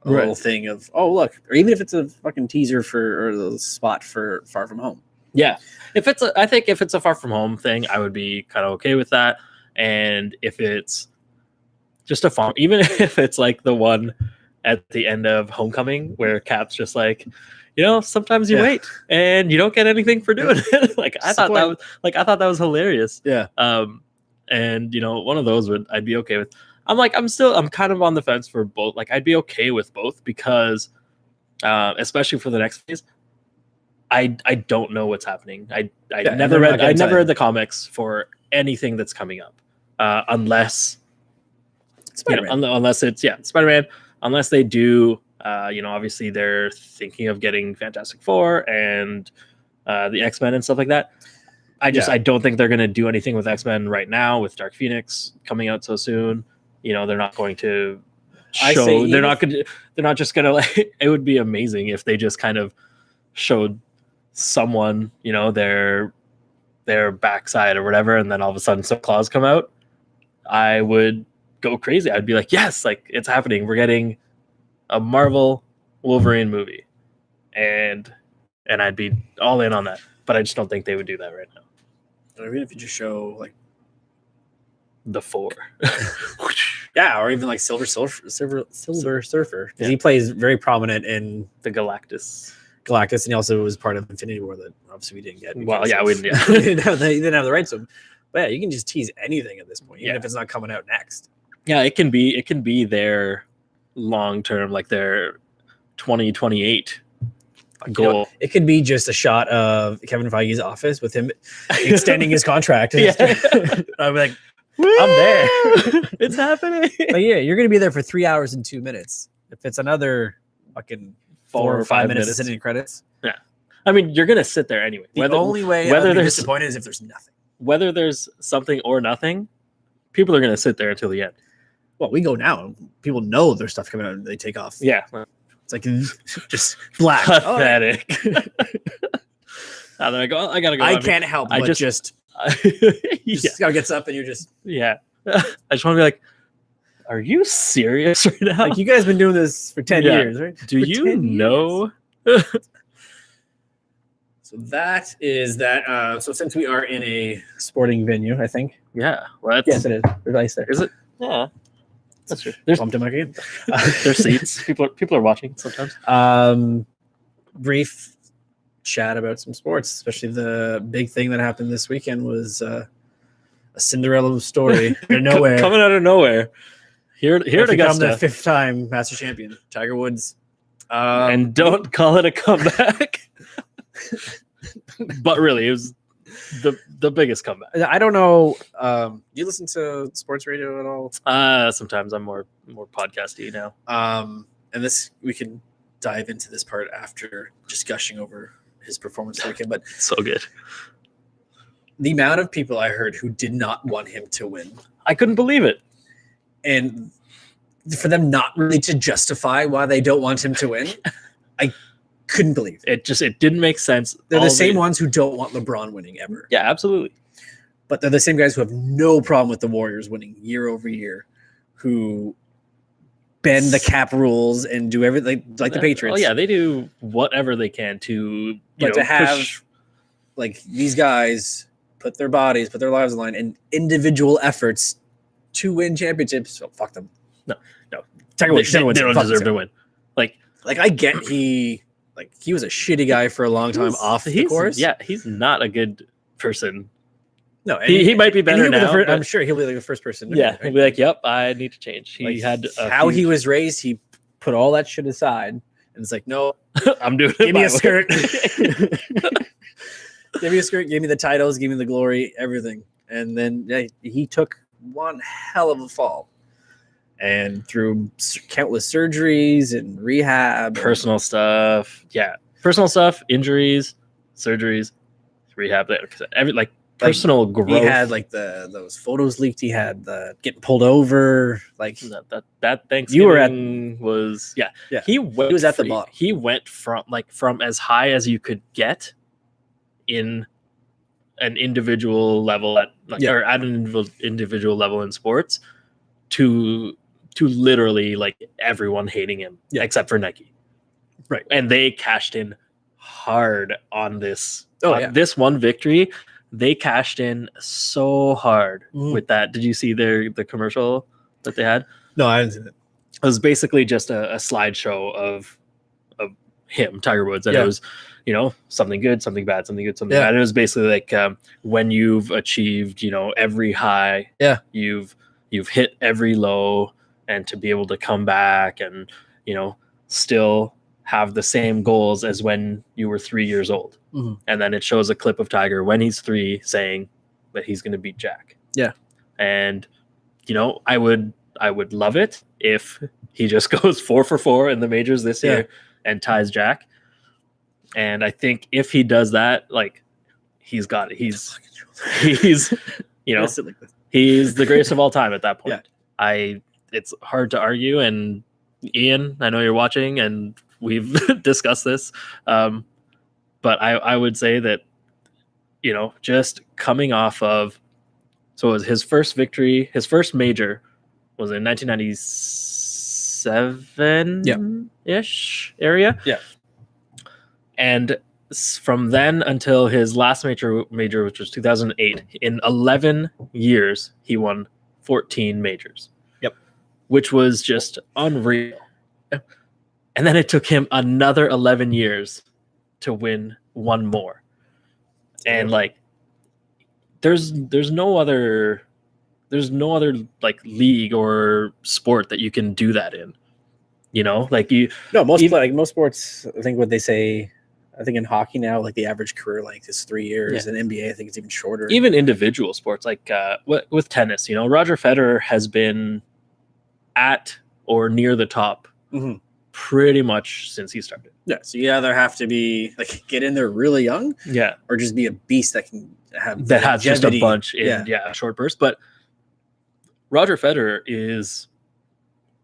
Speaker 1: a little thing of, oh look, or even if it's a fucking teaser for or a spot for Far From Home.
Speaker 2: Yeah. I think if it's a Far From Home thing, I would be kind of okay with that. And if it's just a farm, even if it's like the one at the end of Homecoming where Cap's just like, sometimes you wait and you don't get anything for doing it. I thought that was hilarious.
Speaker 1: Yeah.
Speaker 2: And one of those I'd be okay with. I'm kind of on the fence for both. Like I'd be okay with both because especially for the next phase, I don't know what's happening. I never read the comics for anything that's coming up. Unless
Speaker 1: Spider-Man.
Speaker 2: Unless it's Spider-Man, unless they do obviously they're thinking of getting Fantastic Four and the X-Men and stuff like that. I don't think they're going to do anything with X-Men right now with Dark Phoenix coming out so soon. They're not going to show. They're not just going to like. It would be amazing if they just kind of showed someone, their backside or whatever, and then all of a sudden some claws come out. I would go crazy. I'd be like, yes, like it's happening. We're getting a Marvel Wolverine movie, and I'd be all in on that. But I just don't think they would do that right now.
Speaker 1: Even if you just show like
Speaker 2: the Four,
Speaker 1: yeah, or even like Silver Surfer, because he plays very prominent in
Speaker 2: the Galactus,
Speaker 1: and he also was part of Infinity War that obviously we didn't get.
Speaker 2: Well, yeah, we didn't.
Speaker 1: They didn't have the rights to him. But yeah, you can just tease anything at this point, even if it's not coming out next.
Speaker 2: Yeah, it can be their long term, like their 2028 goal.
Speaker 1: It could be just a shot of Kevin Feige's office with him extending his contract.
Speaker 2: Yeah.
Speaker 1: I'm like, I'm there.
Speaker 2: It's happening.
Speaker 1: But yeah, you're going to be there for 3 hours and 2 minutes. If it's another fucking 4 or 5 minutes sitting in credits.
Speaker 2: Yeah. I mean, you're going to sit there anyway.
Speaker 1: The only way
Speaker 2: whether
Speaker 1: I'd be
Speaker 2: they're
Speaker 1: disappointed is if there's nothing.
Speaker 2: Whether there's something or nothing, people are going to sit there until the end.
Speaker 1: Well, we go now. People know there's stuff coming out and they take off.
Speaker 2: Yeah.
Speaker 1: It's like just black.
Speaker 2: Pathetic. Now then I go, I got to go.
Speaker 1: I can't help but just gotta get up and you're just.
Speaker 2: Yeah. I just want to be like, are you serious right now?
Speaker 1: Like, you guys been doing this for 10 years, right?
Speaker 2: Do you know?
Speaker 1: So that is that. So since we are in a sporting venue, I think.
Speaker 2: Yeah. Well,
Speaker 1: yes, it is. There's ice there.
Speaker 2: Is it? Yeah. That's true. There's seats. People are watching sometimes.
Speaker 1: Brief chat about some sports, especially the big thing that happened this weekend was a Cinderella story out of nowhere.
Speaker 2: Coming out of nowhere. Here to
Speaker 1: become the 5th time Master Champion, Tiger Woods.
Speaker 2: And don't call it a comeback. But really, it was the biggest comeback.
Speaker 1: I don't know. Do you listen to sports radio at all?
Speaker 2: Sometimes I'm more podcasty now.
Speaker 1: And this, we can dive into this part after just gushing over his performance this weekend. But
Speaker 2: so good.
Speaker 1: The amount of people I heard who did not want him to win,
Speaker 2: I couldn't believe it.
Speaker 1: And for them not really to justify why they don't want him to win, I couldn't believe it.
Speaker 2: It didn't make sense.
Speaker 1: They're the same ones who don't want LeBron winning ever.
Speaker 2: Yeah, absolutely.
Speaker 1: But they're the same guys who have no problem with the Warriors winning year over year, who bend the cap rules and do everything like the Patriots.
Speaker 2: Oh yeah, they do whatever they can to
Speaker 1: have like these guys put their bodies, put their lives on the line, and individual efforts to win championships. So fuck them.
Speaker 2: No.
Speaker 1: Tiger Woods,
Speaker 2: they don't deserve to win. Like
Speaker 1: I get he was a shitty guy for a long time off the course.
Speaker 2: Yeah, he's not a good person.
Speaker 1: No,
Speaker 2: he might be better now.
Speaker 1: I'm sure he'll be like the first person.
Speaker 2: He'll be like, "Yep, I need to change." He had
Speaker 1: he was raised. He put all that shit aside, and it's like, no,
Speaker 2: I'm doing it.
Speaker 1: Give me a skirt. Give me a skirt. Give me the titles. Give me the glory. Everything. And then he took one hell of a fall, and through countless surgeries and rehab,
Speaker 2: personal stuff, injuries, surgeries, rehab. personal growth.
Speaker 1: He had like those photos leaked. He had the getting pulled over. Like
Speaker 2: that Thanksgiving was
Speaker 1: yeah.
Speaker 2: He
Speaker 1: was at the bottom.
Speaker 2: He went from as high as you could get in an individual level or at an individual level in sports to literally like everyone hating him except for Nike.
Speaker 1: Right.
Speaker 2: And they cashed in hard on this.
Speaker 1: Oh,
Speaker 2: this one victory. They cashed in so hard with that. Did you see the commercial that they had?
Speaker 1: No, I didn't see it.
Speaker 2: It was basically just a slideshow of him, Tiger Woods, and it was, something good, something bad, something good, something bad. And it was basically like when you've achieved, every high, you've hit every low, and to be able to come back and still have the same goals as when you were 3 years old. And then it shows a clip of Tiger when he's 3 saying that he's going to beat Jack.
Speaker 1: Yeah.
Speaker 2: And, I would love it if he just goes 4 for 4 in the majors this year and ties Jack. And I think if he does that, like he's got it. He's he's the greatest of all time at that point. It's hard to argue. And Ian, I know you're watching and we've discussed this. But I would say that, just coming off of, so it was his first victory, his first major was in 1997-ish area.
Speaker 1: Yeah.
Speaker 2: And from then until his last major, which was 2008, in 11 years, he won 14 majors.
Speaker 1: Yep.
Speaker 2: Which was just unreal. And then it took him another 11 years to win one more. And like there's no other like league or sport that you can do that in.
Speaker 1: Most sports, I think what they say, I think in hockey now, like the average career length is 3 years. In NBA, I think it's even shorter.
Speaker 2: Even individual sports, like with tennis, Roger Federer has been at or near the top pretty much since he started.
Speaker 1: Yeah, so you either have to be like get in there really young, or just be a beast that can have
Speaker 2: has just a bunch in short bursts. But Roger Federer is,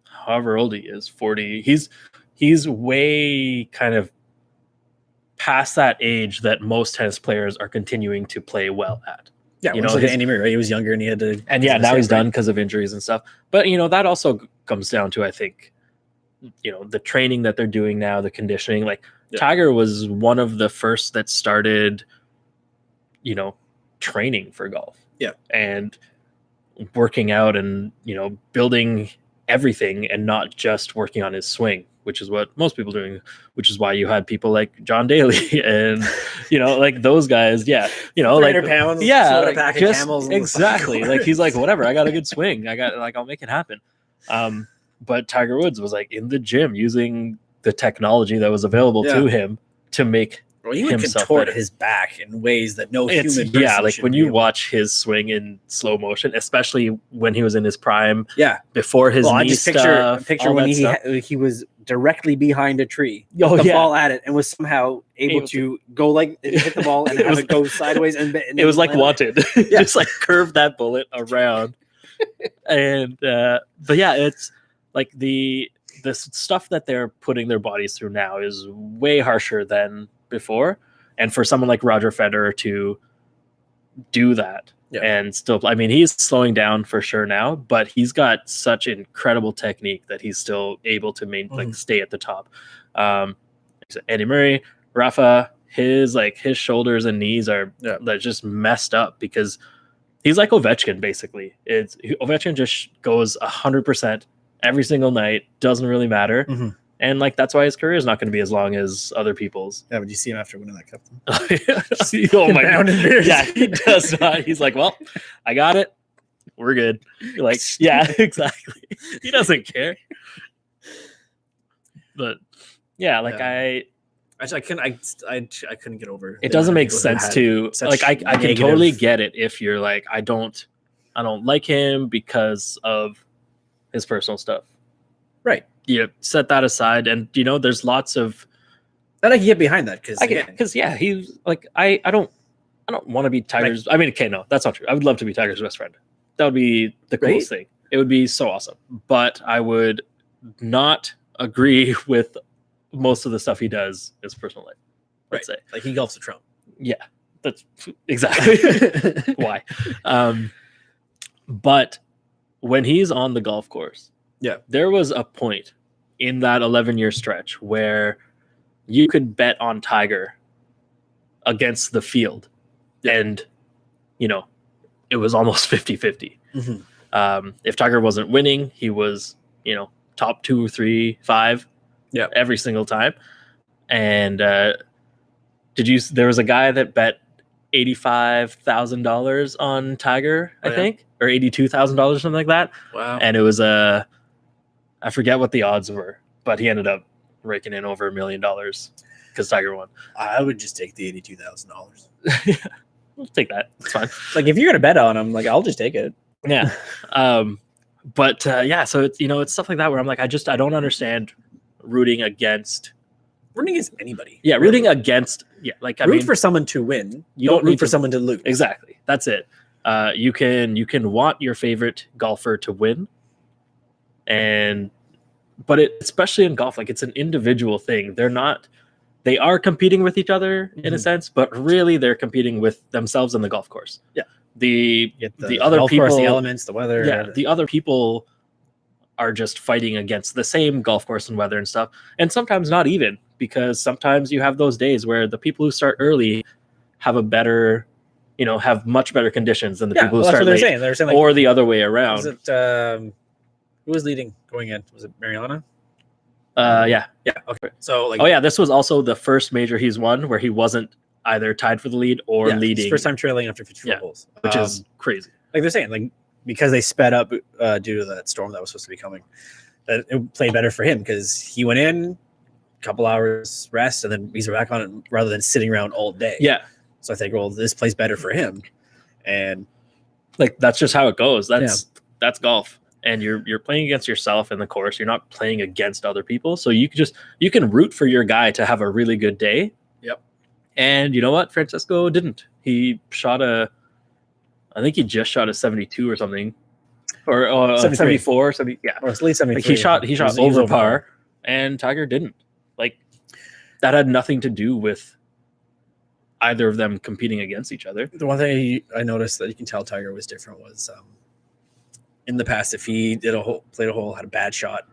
Speaker 2: however old he is, 40. He's way kind of past that age that most tennis players are continuing to play well at.
Speaker 1: Yeah, like Andy Murray, right? He was younger and he had to.
Speaker 2: And now he's done because of injuries and stuff. But that also comes down to, I think, the training that they're doing now, the conditioning. Like Tiger was one of the first that started, training for golf.
Speaker 1: Yeah.
Speaker 2: And working out and, building everything and not just working on his swing, which is what most people are doing, which is why you had people like John Daly and, like those guys. Yeah.
Speaker 1: 300 pounds.
Speaker 2: Yeah.
Speaker 1: A pack of camels.
Speaker 2: Exactly. Like he's like, whatever, I got a good swing. I'll make it happen. But Tiger Woods was like in the gym using the technology that was available to him to make
Speaker 1: he would contort his back in ways that no human person
Speaker 2: like when you watch his swing in slow motion, especially when he was in his prime.
Speaker 1: Yeah,
Speaker 2: before his knee
Speaker 1: just
Speaker 2: stuff.
Speaker 1: Picture when he was directly behind a tree, the ball at it, and was somehow able to go like hit the ball and have it go sideways, and
Speaker 2: it was like Wanted, just like curve that bullet around. And but yeah, it's like the stuff that they're putting their bodies through now is way harsher than before. And for someone like Roger Federer to do that and still, I mean, he's slowing down for sure now, but he's got such incredible technique that he's still able to stay at the top. Andy Murray, Rafa, his shoulders and knees are just messed up because he's like Ovechkin, basically. Ovechkin just goes 100% every single night, doesn't really matter. And that's why his career is not going to be as long as other people's.
Speaker 1: Yeah, but you see him after winning that cup.
Speaker 2: Oh my God. Yeah, he does not. He's like, well, I got it. We're good. You're like, yeah, exactly. He doesn't care. But yeah, I
Speaker 1: couldn't get over.
Speaker 2: It doesn't make sense to I can totally get it if you're like, I don't like him because of his personal stuff.
Speaker 1: Right.
Speaker 2: You set that aside, and there's lots of.
Speaker 1: And I can get behind that because
Speaker 2: he's like, I don't I don't want to be Tiger's. I mean, okay, no, that's not true. I would love to be Tiger's best friend. That would be the coolest thing. It would be so awesome. But I would not agree with most of the stuff he does in his personal life. Let's say,
Speaker 1: like he golfs with Trump.
Speaker 2: Yeah, that's exactly why. But when he's on the golf course, there was a point in that 11-year stretch where you could bet on Tiger against the field, and it was almost 50-50. If Tiger wasn't winning, he was top 2, 3, 5 every single time. And there was a guy that bet $85,000 on Tiger, I think, or $82,000, something like that.
Speaker 1: Wow.
Speaker 2: And it was I forget what the odds were, but he ended up raking in over $1 million because Tiger won.
Speaker 1: I would just take the $82,000.
Speaker 2: Yeah, we'll take that. It's fine.
Speaker 1: Like if you're gonna bet on him, like I'll just take it.
Speaker 2: Yeah. But so it's it's stuff like that where I'm like, I don't understand rooting against
Speaker 1: anybody.
Speaker 2: Yeah, rooting against. Yeah, like
Speaker 1: root for someone to win. You don't root for someone to lose.
Speaker 2: Exactly. That's it. You can want your favorite golfer to win, but especially in golf, like it's an individual thing. They are competing with each other in a sense, but really they're competing with themselves in the golf course. Yeah. The other people,
Speaker 1: course, the elements, the weather.
Speaker 2: Yeah, the other people are just fighting against the same golf course and weather and stuff. And sometimes not even, because sometimes you have those days where the people who start early have a better, have much better conditions than the people who start late. They're saying like, or the other way around.
Speaker 1: Was it who was leading going in? Was it Mariana?
Speaker 2: Yeah.
Speaker 1: Okay. So
Speaker 2: this was also the first major he's won where he wasn't either tied for the lead or leading.
Speaker 1: First time trailing after 54 holes,
Speaker 2: which is crazy.
Speaker 1: Like they're saying, like because they sped up due to that storm that was supposed to be coming, that it played better for him because he went in, a couple hours rest, and then he's back on it rather than sitting around all day.
Speaker 2: Yeah.
Speaker 1: So I think, well, this plays better for him, and
Speaker 2: like that's just how it goes. That's golf. And you're playing against yourself in the course. You're not playing against other people. So you can root for your guy to have a really good day.
Speaker 1: Yep.
Speaker 2: And you know what? Francesco didn't. He shot I think he just shot a 72 or something. Or 74, 70. Yeah.
Speaker 1: Or at least 73.
Speaker 2: Like he shot over par, and Tiger didn't. Like that had nothing to do with either of them competing against each other.
Speaker 1: The one thing I noticed that you can tell Tiger was different was in the past, if he played a hole, had a bad shot,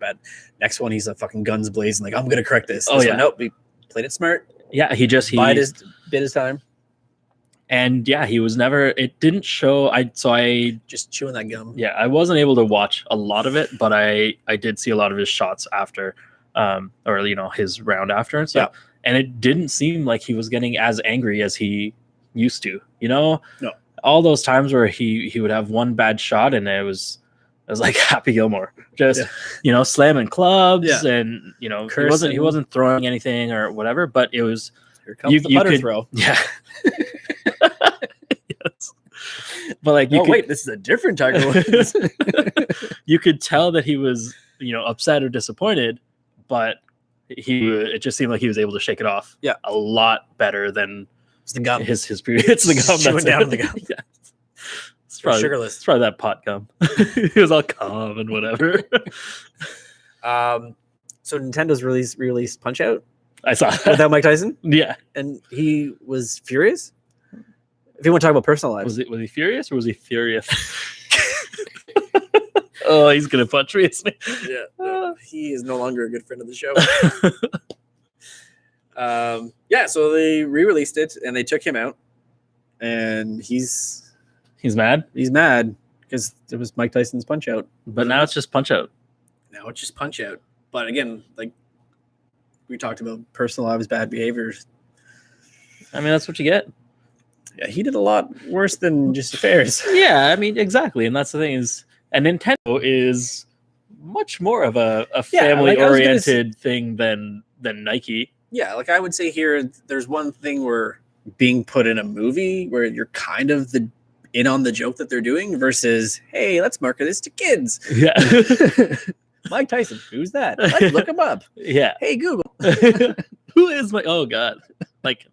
Speaker 1: next one he's a fucking guns blazing, like I'm gonna correct this. Nope, he played it smart.
Speaker 2: Yeah, he
Speaker 1: bid his time.
Speaker 2: And yeah, he was never. It didn't show. I
Speaker 1: just chewing that gum.
Speaker 2: Yeah, I wasn't able to watch a lot of it, but I did see a lot of his shots after, or his round after and stuff. Yeah. And it didn't seem like he was getting as angry as he used to. No. All those times where he would have one bad shot and it was like Happy Gilmore, just slamming clubs and he wasn't throwing anything or whatever, but it was
Speaker 1: here comes the putter throw.
Speaker 2: Yeah. Yes. But like
Speaker 1: this is a different Tiger Woods.
Speaker 2: You could tell that he was upset or disappointed, but it just seemed like he was able to shake it off a lot better than
Speaker 1: it's the gum.
Speaker 2: His period. It's the gum.
Speaker 1: Chewing down the gum.
Speaker 2: Yeah. It's probably sugarless. It's probably that pot gum. He was all calm and whatever.
Speaker 1: So Nintendo's released Punch Out.
Speaker 2: I saw that.
Speaker 1: Without Mike Tyson.
Speaker 2: Yeah,
Speaker 1: and he was furious. If you want to talk about personal lives,
Speaker 2: was he furious or was he furious? Oh, he's gonna punch me.
Speaker 1: Yeah, no, he is no longer a good friend of the show. So they re-released it and they took him out, and he's
Speaker 2: mad.
Speaker 1: He's mad because it was Mike Tyson's Punch Out,
Speaker 2: but now it's just Punch Out.
Speaker 1: Now it's just Punch Out. But again, like we talked about, personal lives, bad behaviors.
Speaker 2: I mean, that's what you get.
Speaker 1: Yeah, he did a lot worse than just affairs.
Speaker 2: Yeah, I mean, exactly, and that's the thing is, and Nintendo is much more of a family-oriented thing than Nike.
Speaker 1: Yeah, like I would say here, there's one thing where being put in a movie where you're kind of in on the joke that they're doing versus, hey, let's market this to kids.
Speaker 2: Yeah.
Speaker 1: Mike Tyson, who's that? Let's look him up.
Speaker 2: Yeah.
Speaker 1: Hey, Google.
Speaker 2: Who is Mike? Oh, God. Like,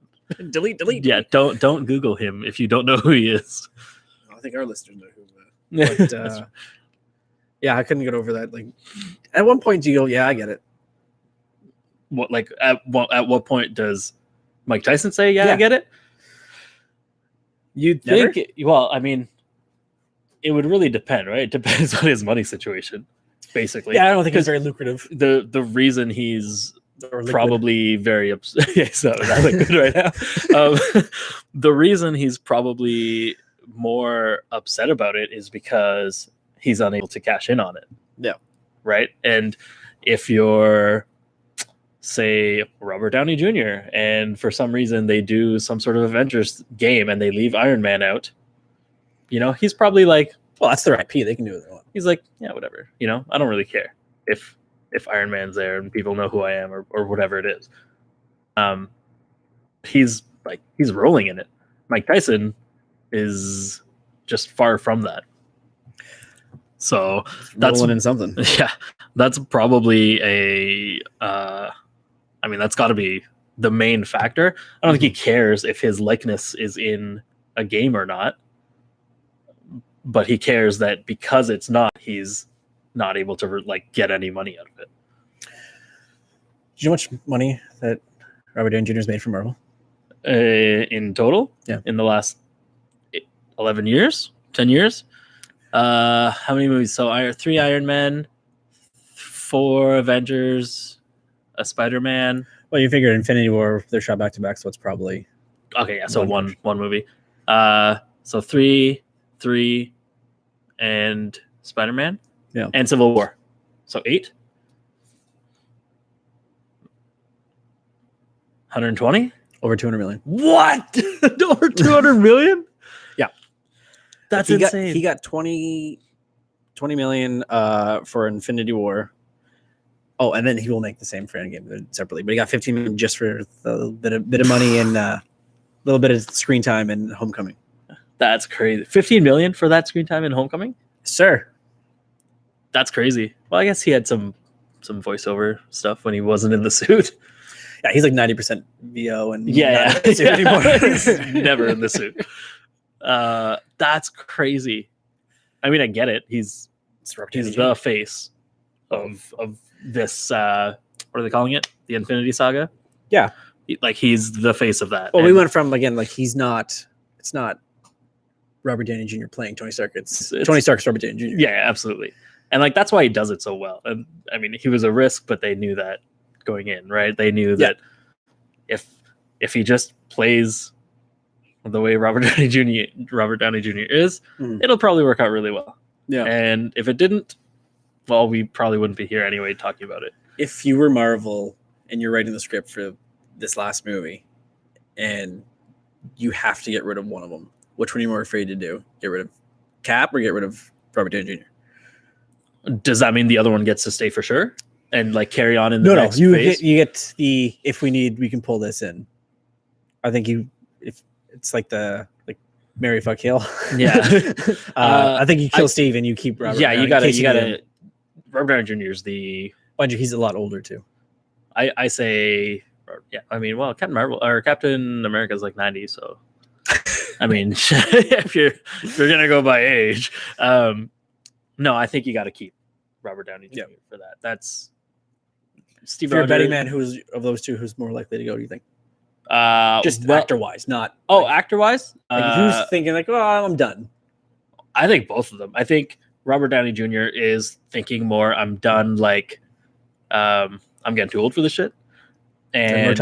Speaker 1: delete.
Speaker 2: Yeah, don't Google him if you don't know who he is.
Speaker 1: I think our listeners know who. But yeah, I couldn't get over that. Like, at one point, you go, "Yeah, I get it."
Speaker 2: What like at what point does Mike Tyson say, "Yeah,
Speaker 1: Yeah.
Speaker 2: I get it"? You'd
Speaker 1: Never?
Speaker 2: think. Well, I mean, it would really depend, right? It depends on his money situation, basically.
Speaker 1: Yeah, I don't think it's very lucrative.
Speaker 2: The reason he's
Speaker 1: Or liquid.
Speaker 2: probably very upset. Yeah, so not liquid right now. The reason he's probably more upset about it is because he's unable to cash in on it.
Speaker 1: Yeah.
Speaker 2: Right. And if you're, say, Robert Downey Jr., and for some reason they do some sort of Avengers game and they leave Iron Man out, you know, he's probably like,
Speaker 1: well, that's their IP. They can do what they want.
Speaker 2: he's like, yeah, whatever. You know, I don't really care if Iron Man's there and people know who I am or whatever it is. He's rolling in it. Mike Tyson is just far from that. So that's
Speaker 1: rolling in something.
Speaker 2: Yeah, that's probably that's got to be the main factor. I don't think he cares if his likeness is in a game or not, but he cares that because it's not, he's not able to get any money out of it.
Speaker 1: Do you know how much money that Robert Downey Jr. has made from Marvel?
Speaker 2: In total?
Speaker 1: Yeah.
Speaker 2: In the last 11 years? 10 years? How many movies? So 3 Iron Man, 4 Avengers, a Spider-Man.
Speaker 1: Well, you figure Infinity War, they're shot back to back, so it's probably...
Speaker 2: Okay, yeah, so one movie. So 3, and Spider-Man?
Speaker 1: Yeah.
Speaker 2: And Civil War. So 8? 120?
Speaker 1: Over 200 million.
Speaker 2: What? Over 200 million?
Speaker 1: Yeah.
Speaker 2: That's
Speaker 1: he
Speaker 2: insane.
Speaker 1: He got 20 million for Infinity War. Oh, and then he will make the same for Endgame separately. But he got 15 million just for the bit of money and a little bit of screen time in Homecoming.
Speaker 2: That's crazy. 15 million for that screen time in Homecoming?
Speaker 1: Sir.
Speaker 2: That's crazy. Well, I guess he had some voiceover stuff when he wasn't in the suit.
Speaker 1: Yeah, he's like 90% VO and
Speaker 2: not
Speaker 1: in the suit anymore.
Speaker 2: He's never in the suit. That's crazy. I mean, I get it. He's the face of this. What are they calling it? The Infinity Saga.
Speaker 1: Yeah,
Speaker 2: he's the face of that.
Speaker 1: Well, we went from it's not Robert Downey Jr. playing Tony Stark. It's Tony Stark's Robert Downey Jr.
Speaker 2: Yeah, absolutely. And that's why he does it so well. And I mean, he was a risk, but they knew that going in, right? They knew that if he just plays the way Robert Downey Jr. is, it'll probably work out really well.
Speaker 1: Yeah.
Speaker 2: And if it didn't, well, we probably wouldn't be here anyway talking about it.
Speaker 1: If you were Marvel and you're writing the script for this last movie and you have to get rid of one of them, which one are you more afraid to do? Get rid of Cap or get rid of Robert Downey Jr.?
Speaker 2: Does that mean the other one gets to stay for sure and carry on in the next
Speaker 1: phase? You get the, if we need, we can pull this in. I think if it's Mary fuck kill.
Speaker 2: Yeah.
Speaker 1: I think you kill Steve and you keep Robert.
Speaker 2: Yeah, you gotta. Robert Downey Jr. is the.
Speaker 1: Mind you, he's a lot older too.
Speaker 2: I say, yeah. I mean, well, Captain America is 90, so. I mean, if you're gonna go by age, no, I think you got to keep Robert Downey Jr. for that. That's Steve.
Speaker 1: If you're a betting man, who's of those two who's more likely to go? Do you think? Just actor wise, not.
Speaker 2: Actor wise,
Speaker 1: who's thinking I'm done?
Speaker 2: I think both of them. I think Robert Downey Jr. is thinking more. I'm done. I'm getting too old for this shit. And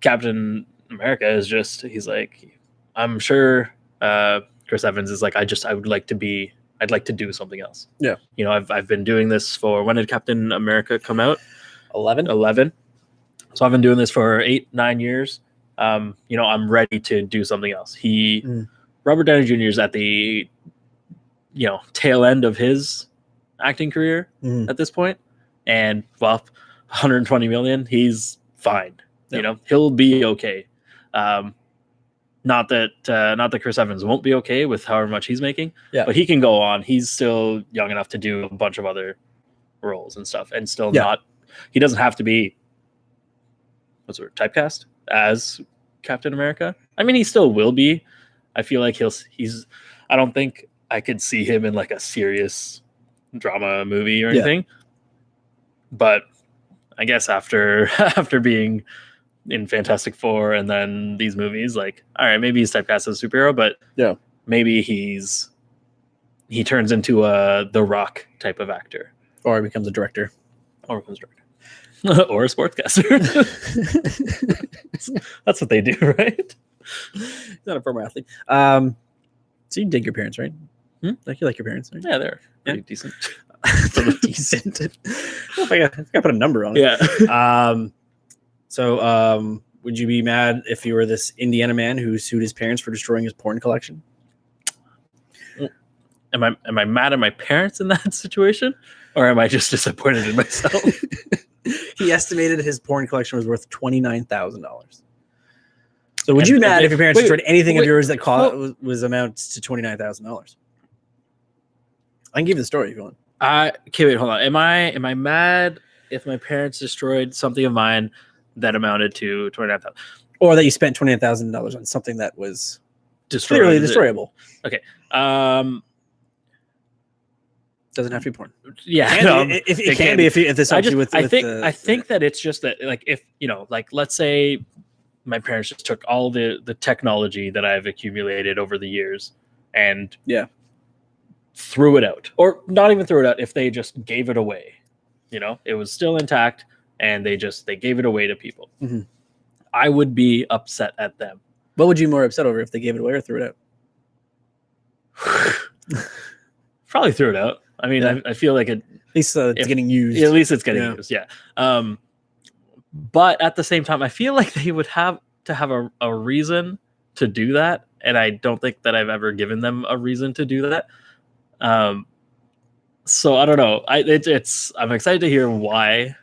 Speaker 2: Captain America is just. He's like, I'm sure. Chris Evans is I'd like to do something else.
Speaker 1: Yeah.
Speaker 2: You know, I've been doing this for, when did Captain America come out? 11. So I've been doing this for 8-9 years. I'm ready to do something else. Robert Downey Jr. is at the, tail end of his acting career at this point. And 120 million, he's fine.
Speaker 1: Yeah.
Speaker 2: He'll be okay. Not that Chris Evans won't be okay with however much he's making, but he can go on. He's still young enough to do a bunch of other roles and stuff, and still not. He doesn't have to be typecast as Captain America. I mean, he still will be. I feel like he's. I don't think I could see him in like a serious drama movie or anything. But I guess after being in Fantastic Four and then these movies, like, all right, maybe he's typecast as a superhero, but maybe he turns into The Rock type of actor,
Speaker 1: or he becomes a director,
Speaker 2: or a sportscaster. That's what they do, right?
Speaker 1: He's not a former athlete. So you dig your parents, right? Like you like your parents, right?
Speaker 2: Yeah, they're pretty decent.
Speaker 1: Decent. I gotta put a number on it.
Speaker 2: Yeah.
Speaker 1: So would you be mad if you were this Indiana man who sued his parents for destroying his porn collection?
Speaker 2: Am I mad at my parents in that situation, or am I just disappointed in myself?
Speaker 1: He estimated his porn collection was worth $29,000. So would you be mad if your parents destroyed anything of yours that was amounts to $29,000? I can give you the story if you want.
Speaker 2: Okay, wait, hold on. Am I mad if my parents destroyed something of mine that amounted to $29,000,
Speaker 1: or that you spent $29,000 on something that was clearly destroyable?
Speaker 2: Okay.
Speaker 1: Doesn't have to be porn.
Speaker 2: Yeah,
Speaker 1: it can be if this helps you with.
Speaker 2: I think that it's just that, like, if like, let's say my parents just took all the technology that I've accumulated over the years and threw it out, or not even threw it out. If they just gave it away, it was still intact, and they gave it away to people.
Speaker 1: Mm-hmm.
Speaker 2: I would be upset at them.
Speaker 1: What would you be more upset over, if they gave it away or threw it
Speaker 2: out? Probably threw it out. I mean, I feel like at
Speaker 1: least it's getting used.
Speaker 2: At least it's getting used. Yeah. But at the same time, I feel like they would have to have a reason to do that, and I don't think that I've ever given them a reason to do that. So I don't know. I'm excited to hear why.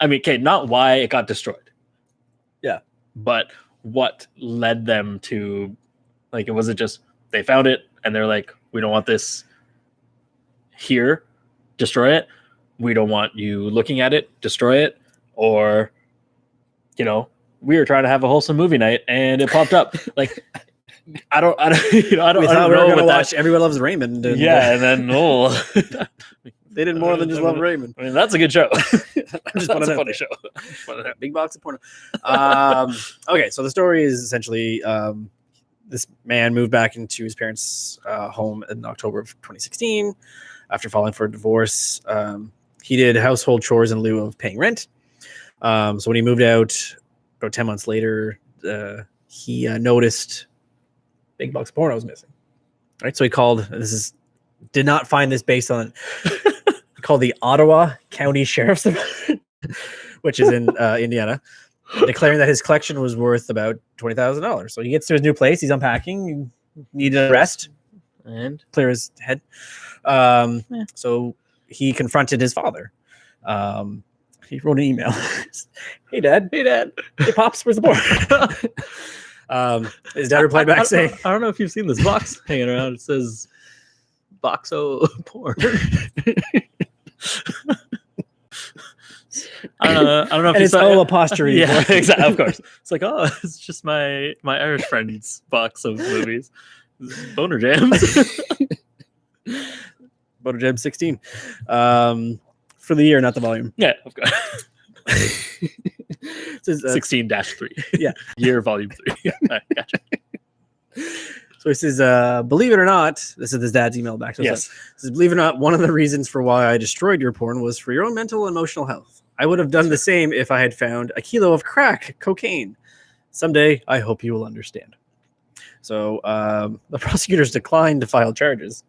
Speaker 2: I mean, okay, not why it got destroyed.
Speaker 1: Yeah.
Speaker 2: But what led them to, like, was it just they found it and they're like, we don't want this here, destroy it. We don't want you looking at it, destroy it. Or, we were trying to have a wholesome movie night and it popped up. Like, I don't know.
Speaker 1: We were going to watch Everyone Loves Raymond.
Speaker 2: And then
Speaker 1: they did more than just love Raymond.
Speaker 2: I mean, that's a good show.
Speaker 1: That's a funny show. Big box of porno. Okay, so the story is essentially this man moved back into his parents' home in October of 2016 after filing for a divorce. He did household chores in lieu of paying rent. So when he moved out about 10 months later, he noticed big box of porno was missing. Right, so he called. Did not find this based on. Called the Ottawa County Sheriff's Department, which is in Indiana, declaring that his collection was worth about $20,000. So he gets to his new place. He's unpacking. Needed a rest and clear his head. So he confronted his father. He wrote an email. Hey, Dad. Hey, Pops. Where's the porn? His dad replied back saying,
Speaker 2: I don't know if you've seen this box hanging around. It says Boxo porn. I don't know if
Speaker 1: and it's all apostrophe.
Speaker 2: Yeah, exactly. Of course, it's like, oh, it's just my Irish friend's box of movies, Boner Jams.
Speaker 1: Boner Jam 16, for the year, not the volume.
Speaker 2: Yeah, of course. 16-3.
Speaker 1: Yeah,
Speaker 2: year volume 3. Gotcha.
Speaker 1: So he says, believe it or not, this is his dad's email back to us.
Speaker 2: Yes.
Speaker 1: He says, believe it or not, one of the reasons for why I destroyed your porn was for your own mental and emotional health. I would have done the same if I had found a kilo of crack cocaine. Someday, I hope you will understand. So the prosecutors declined to file charges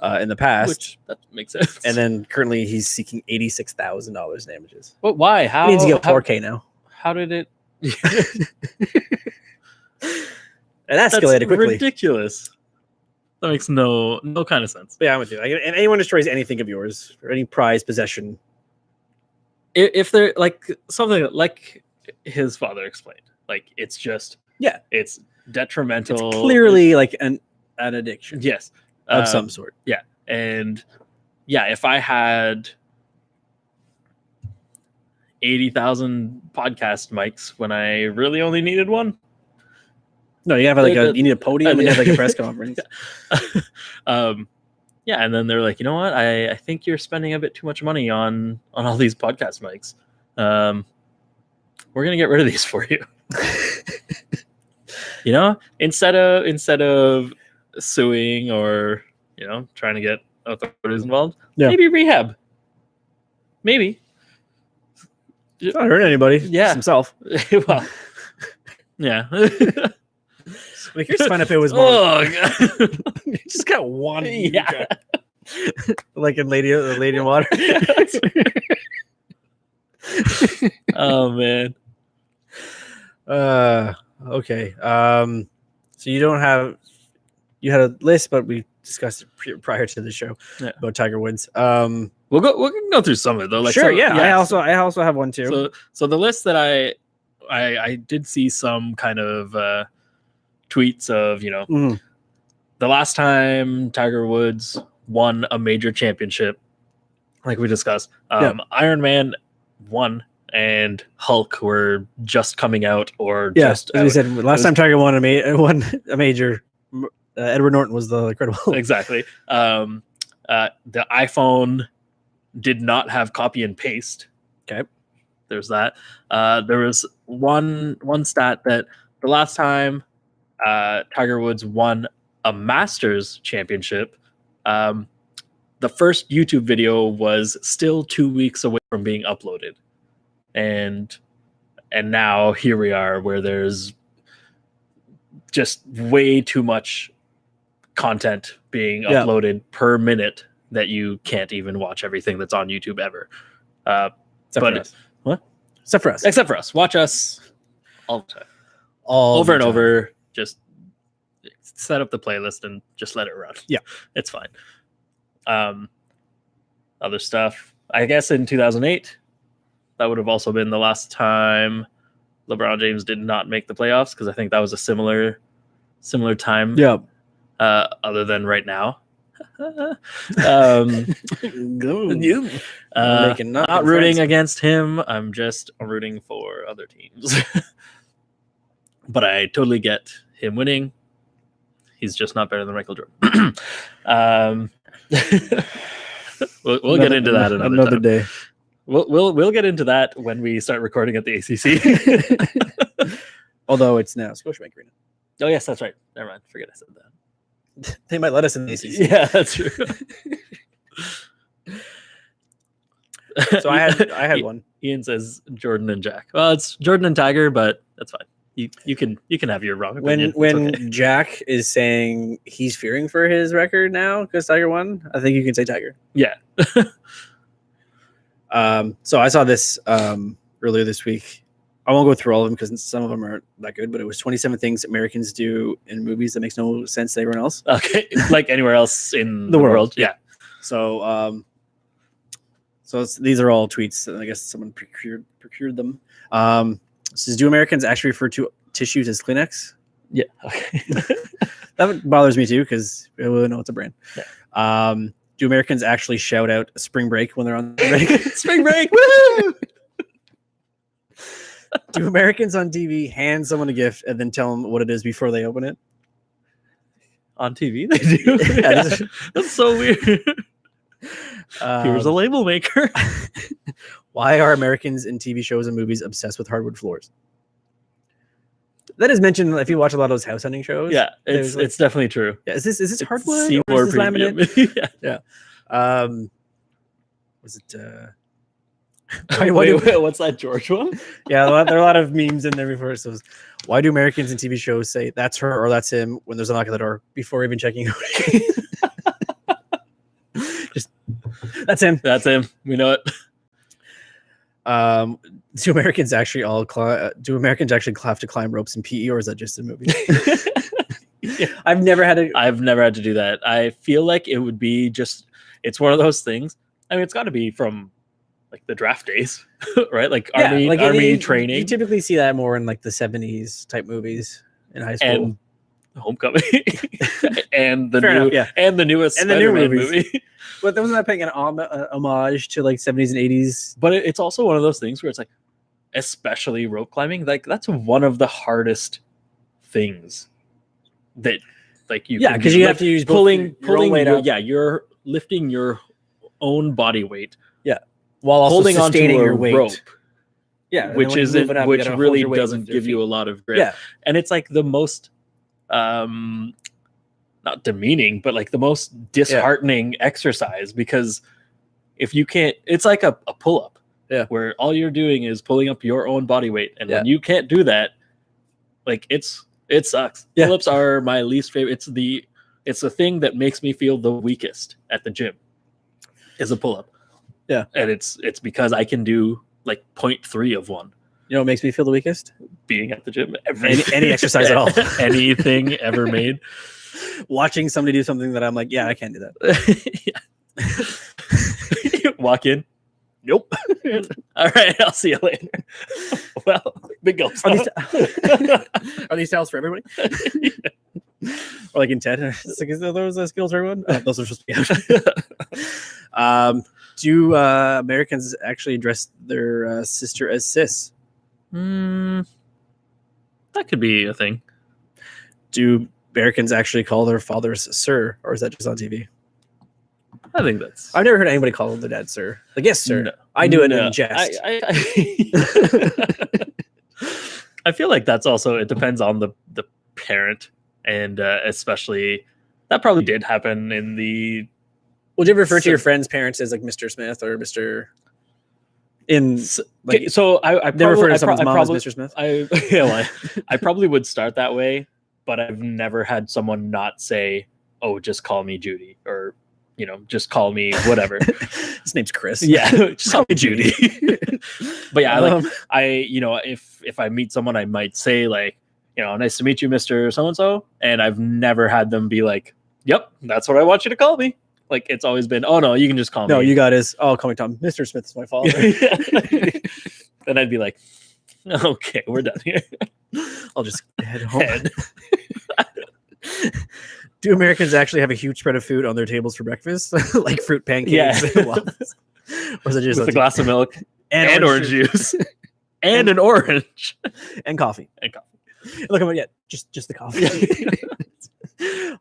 Speaker 1: in the past.
Speaker 2: Which, that makes sense.
Speaker 1: And then currently he's seeking $86,000 damages.
Speaker 2: But why? How?
Speaker 1: He needs to get $4,000 now.
Speaker 2: How did it...
Speaker 1: It escalated quickly.
Speaker 2: Ridiculous. That makes no kind of sense.
Speaker 1: Yeah, I'm with you. And anyone destroys anything of yours or any prized possession,
Speaker 2: if they're like something like his father explained, like it's just it's detrimental.
Speaker 1: It's clearly like an addiction.
Speaker 2: Yes,
Speaker 1: of some sort.
Speaker 2: Yeah, and if I had 80,000 podcast mics when I really only needed one.
Speaker 1: No, you have like you need a podium and you have like a press conference.
Speaker 2: Yeah, and then they're like, you know what? I think you're spending a bit too much money on all these podcast mics. We're gonna get rid of these for you. You know, instead of suing or trying to get authorities involved, maybe rehab. Maybe.
Speaker 1: It's not hurt anybody.
Speaker 2: Yeah,
Speaker 1: himself.
Speaker 2: Well, yeah.
Speaker 1: Like, here's fun if it was more. Oh, you just got one.
Speaker 2: Yeah.
Speaker 1: Like in Lady in Water.
Speaker 2: Oh man.
Speaker 1: Okay. So you had a list, but we discussed it prior to the show about Tiger Woods.
Speaker 2: We can go through some of it though. Like,
Speaker 1: sure. I also have one too.
Speaker 2: So the list that I did see some kind of tweets of the last time Tiger Woods won a major championship, like we discussed, Iron Man 1 and Hulk were just coming out, or just
Speaker 1: as we said last time Tiger won a major. Edward Norton was the incredible.
Speaker 2: Exactly. The iPhone did not have copy and paste.
Speaker 1: Okay,
Speaker 2: there's that. There was one stat that the last time Tiger Woods won a Masters championship, the first YouTube video was still 2 weeks away from being uploaded, and now here we are, where there's just way too much content being uploaded per minute that you can't even watch everything that's on YouTube ever.
Speaker 1: Except for us.
Speaker 2: Except for us. Watch us all the time.
Speaker 1: Over
Speaker 2: and over. Just set up the playlist and just let it run.
Speaker 1: Yeah.
Speaker 2: It's fine. Other stuff. I guess in 2008, that would have also been the last time LeBron James did not make the playoffs, because I think that was a similar time.
Speaker 1: Yeah.
Speaker 2: Other than right now. Not rooting against him. I'm rooting for other teams. But I totally get him winning. He's just not better than Michael Jordan. We'll get into that another
Speaker 1: day.
Speaker 2: We'll get into that when we start recording at the ACC.
Speaker 1: Although it's now Scotiabank Arena.
Speaker 2: Oh yes, that's right. Never mind. Forget I said that.
Speaker 1: They might let us in the ACC.
Speaker 2: Yeah, that's true.
Speaker 1: So I had one.
Speaker 2: Ian says Jordan and Jack. Well, it's Jordan and Tiger, but that's fine. You can have your wrong opinion.
Speaker 1: When
Speaker 2: okay.
Speaker 1: Jack is saying he's fearing for his record now because Tiger won, I think you can say Tiger.
Speaker 2: Yeah.
Speaker 1: So I saw this earlier this week. I won't go through all of them because some of them aren't that good, but it was 27 things Americans do in movies that makes no sense to everyone else.
Speaker 2: Okay. Like anywhere else in the world. Yeah.
Speaker 1: So these are all tweets, and I guess someone procured them. Says, do Americans actually refer to tissues as Kleenex?
Speaker 2: Yeah. Okay.
Speaker 1: That bothers me too, because we really know it's a brand.
Speaker 2: Yeah.
Speaker 1: Do Americans actually shout out spring break when they're on break?
Speaker 2: Spring break! Woo!
Speaker 1: Do Americans on TV hand someone a gift and then tell them what it is before they open it?
Speaker 2: On TV, they do. Yeah. That's so weird. Here's a label maker.
Speaker 1: Why are Americans in TV shows and movies obsessed with hardwood floors? That is mentioned if you watch a lot of those house hunting shows.
Speaker 2: Yeah, it's definitely true.
Speaker 1: Yeah, is this hardwood?
Speaker 2: Seymour
Speaker 1: or is this laminate?
Speaker 2: Yeah.
Speaker 1: Was it?
Speaker 2: Wait, what's that George one?
Speaker 1: Yeah, there are a lot of memes in there before. So, why do Americans in TV shows say "that's her" or "that's him" when there's a knock at the door before even checking out? Just that's him.
Speaker 2: That's him. We know it.
Speaker 1: Do Americans actually have to climb ropes in PE, or is that just a movie?
Speaker 2: Yeah.
Speaker 1: I've never had
Speaker 2: to do that. I feel like it would be it's one of those things. I mean, it's got to be from like the draft days, right? Like army training.
Speaker 1: You typically see that more in like the 70s type movies in high school.
Speaker 2: And Homecoming and the
Speaker 1: Fair
Speaker 2: new
Speaker 1: enough, yeah.
Speaker 2: and the newest
Speaker 1: And the new
Speaker 2: Spider-Man
Speaker 1: movies.
Speaker 2: movie.
Speaker 1: But wasn't that paying an homage to like 70s and 80s?
Speaker 2: But it's also one of those things where it's like, especially rope climbing, like that's one of the hardest things that like you
Speaker 1: Yeah,
Speaker 2: can
Speaker 1: because
Speaker 2: do.
Speaker 1: you
Speaker 2: Like,
Speaker 1: have to use
Speaker 2: pulling
Speaker 1: weight up.
Speaker 2: yeah, you're lifting your own body weight
Speaker 1: while also
Speaker 2: holding onto
Speaker 1: sustaining
Speaker 2: a
Speaker 1: your weight.
Speaker 2: rope,
Speaker 1: Yeah, and then
Speaker 2: which
Speaker 1: when you
Speaker 2: isn't
Speaker 1: move it up, you
Speaker 2: which
Speaker 1: gotta hold
Speaker 2: really
Speaker 1: your weight
Speaker 2: doesn't
Speaker 1: with your
Speaker 2: give you
Speaker 1: feet.
Speaker 2: a lot of grip.
Speaker 1: Yeah,
Speaker 2: And it's like the most not demeaning, but like the most disheartening exercise, because if you can't, it's like a pull-up, where all you're doing is pulling up your own body weight, and when you can't do that, like it sucks. Pull-ups are my least favorite. It's the thing that makes me feel the weakest at the gym is a pull-up. Yeah, and it's because I can do like 0.3 of one.
Speaker 1: You know what makes me feel the weakest?
Speaker 2: Being at the gym.
Speaker 1: Any exercise at all.
Speaker 2: Anything ever made.
Speaker 1: Watching somebody do something that I'm like, yeah, I can't do that.
Speaker 2: Walk in. Nope. All right, I'll see you later. Well, big gulps.
Speaker 1: Are these towels for everybody? Or like in TED? It's like, is those skills for everyone? Oh, those are supposed to be out. Do Americans actually address their sister as sis?
Speaker 2: That could be a thing.
Speaker 1: Do Americans actually call their fathers sir, or is that just on TV?
Speaker 2: I think that's...
Speaker 1: I've never heard anybody call their dad sir. Like, yes, sir.
Speaker 2: No.
Speaker 1: I do it in jest.
Speaker 2: I feel like that's also, it depends on the parent, and especially that probably did happen in the...
Speaker 1: Would you ever refer to your friend's parents as like Mr. Smith or Mr. in like,
Speaker 2: so I
Speaker 1: never refer to someone's
Speaker 2: I
Speaker 1: mom
Speaker 2: probably,
Speaker 1: as Mr. Smith?
Speaker 2: I probably would start that way, but I've never had someone not say, oh, just call me Judy, or, you know, just call me whatever.
Speaker 1: His name's Chris.
Speaker 2: Yeah, just call me Judy. But yeah, you know, if I meet someone, I might say like, you know, nice to meet you, Mr. So-and-so. And I've never had them be like, yep, that's what I want you to call me. Like, it's always been, oh no, you can just call me.
Speaker 1: No, you got his, oh, call me Tom. Mr. Smith is my father.
Speaker 2: Then I'd be like, okay, we're done here.
Speaker 1: I'll just head home. Do Americans actually have a huge spread of food on their tables for breakfast? Like fruit pancakes and waffles? Or is it just
Speaker 2: with a glass of milk and orange juice and an orange
Speaker 1: and coffee?
Speaker 2: And coffee.
Speaker 1: Look, I'm just the coffee.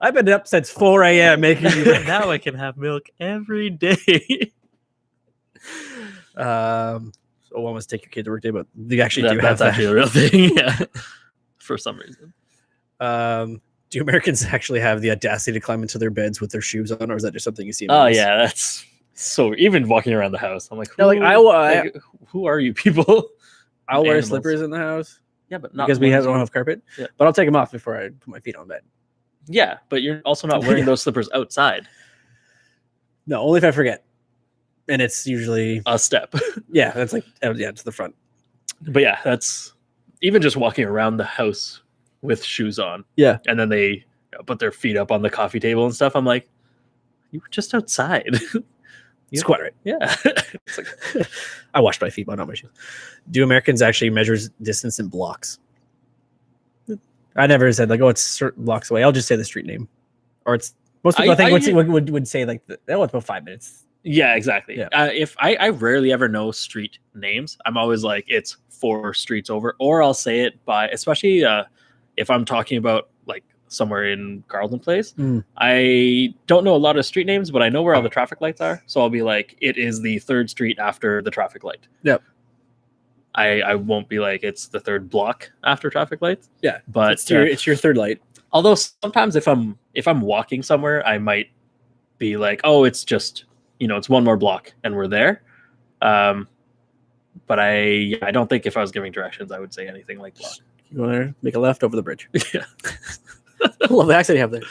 Speaker 1: I've been up since 4 a.m. making you.
Speaker 2: Now I can have milk every day.
Speaker 1: So one was take your kid to work day, but they actually do have
Speaker 2: that's
Speaker 1: that.
Speaker 2: actually a real thing. Yeah, for some reason.
Speaker 1: Do Americans actually have the audacity to climb into their beds with their shoes on, or is that just something you see?
Speaker 2: Oh yeah, that's so. Even walking around the house, I'm like, who are you people?
Speaker 1: I'll wear slippers in the house.
Speaker 2: Yeah, but not
Speaker 1: because we don't have carpet.
Speaker 2: Yeah.
Speaker 1: But I'll take them off before I put my feet on bed.
Speaker 2: Yeah, but you're also not wearing those slippers outside.
Speaker 1: No, only if I forget. And it's usually
Speaker 2: a step.
Speaker 1: Yeah, that's like to the front.
Speaker 2: But yeah, that's even just walking around the house with shoes on.
Speaker 1: Yeah.
Speaker 2: And then they put their feet up on the coffee table and stuff. I'm like, you were just outside.
Speaker 1: It's quite right.
Speaker 2: Yeah.
Speaker 1: It's like, I washed my feet, but not my shoes. Do Americans actually measure distance in blocks? I never said like, oh, it's certain blocks away. I'll just say the street name. Or it's most people would say like, it's about 5 minutes.
Speaker 2: Yeah, exactly.
Speaker 1: Yeah.
Speaker 2: If I rarely ever know street names, I'm always like, it's 4 streets over, or I'll say it by, especially if I'm talking about like somewhere in Carlton Place. I don't know a lot of street names, but I know where all the traffic lights are. So I'll be like, it is the 3rd street after the traffic light.
Speaker 1: Yep.
Speaker 2: I won't be like, it's the 3rd block after traffic lights.
Speaker 1: Yeah,
Speaker 2: but
Speaker 1: it's your 3rd light.
Speaker 2: Although sometimes if I'm walking somewhere, I might be like, oh, it's just, it's 1 more block and we're there. But I don't think if I was giving directions, I would say anything like block.
Speaker 1: You go there, make a left over the bridge.
Speaker 2: Yeah.
Speaker 1: I love the accent you have there.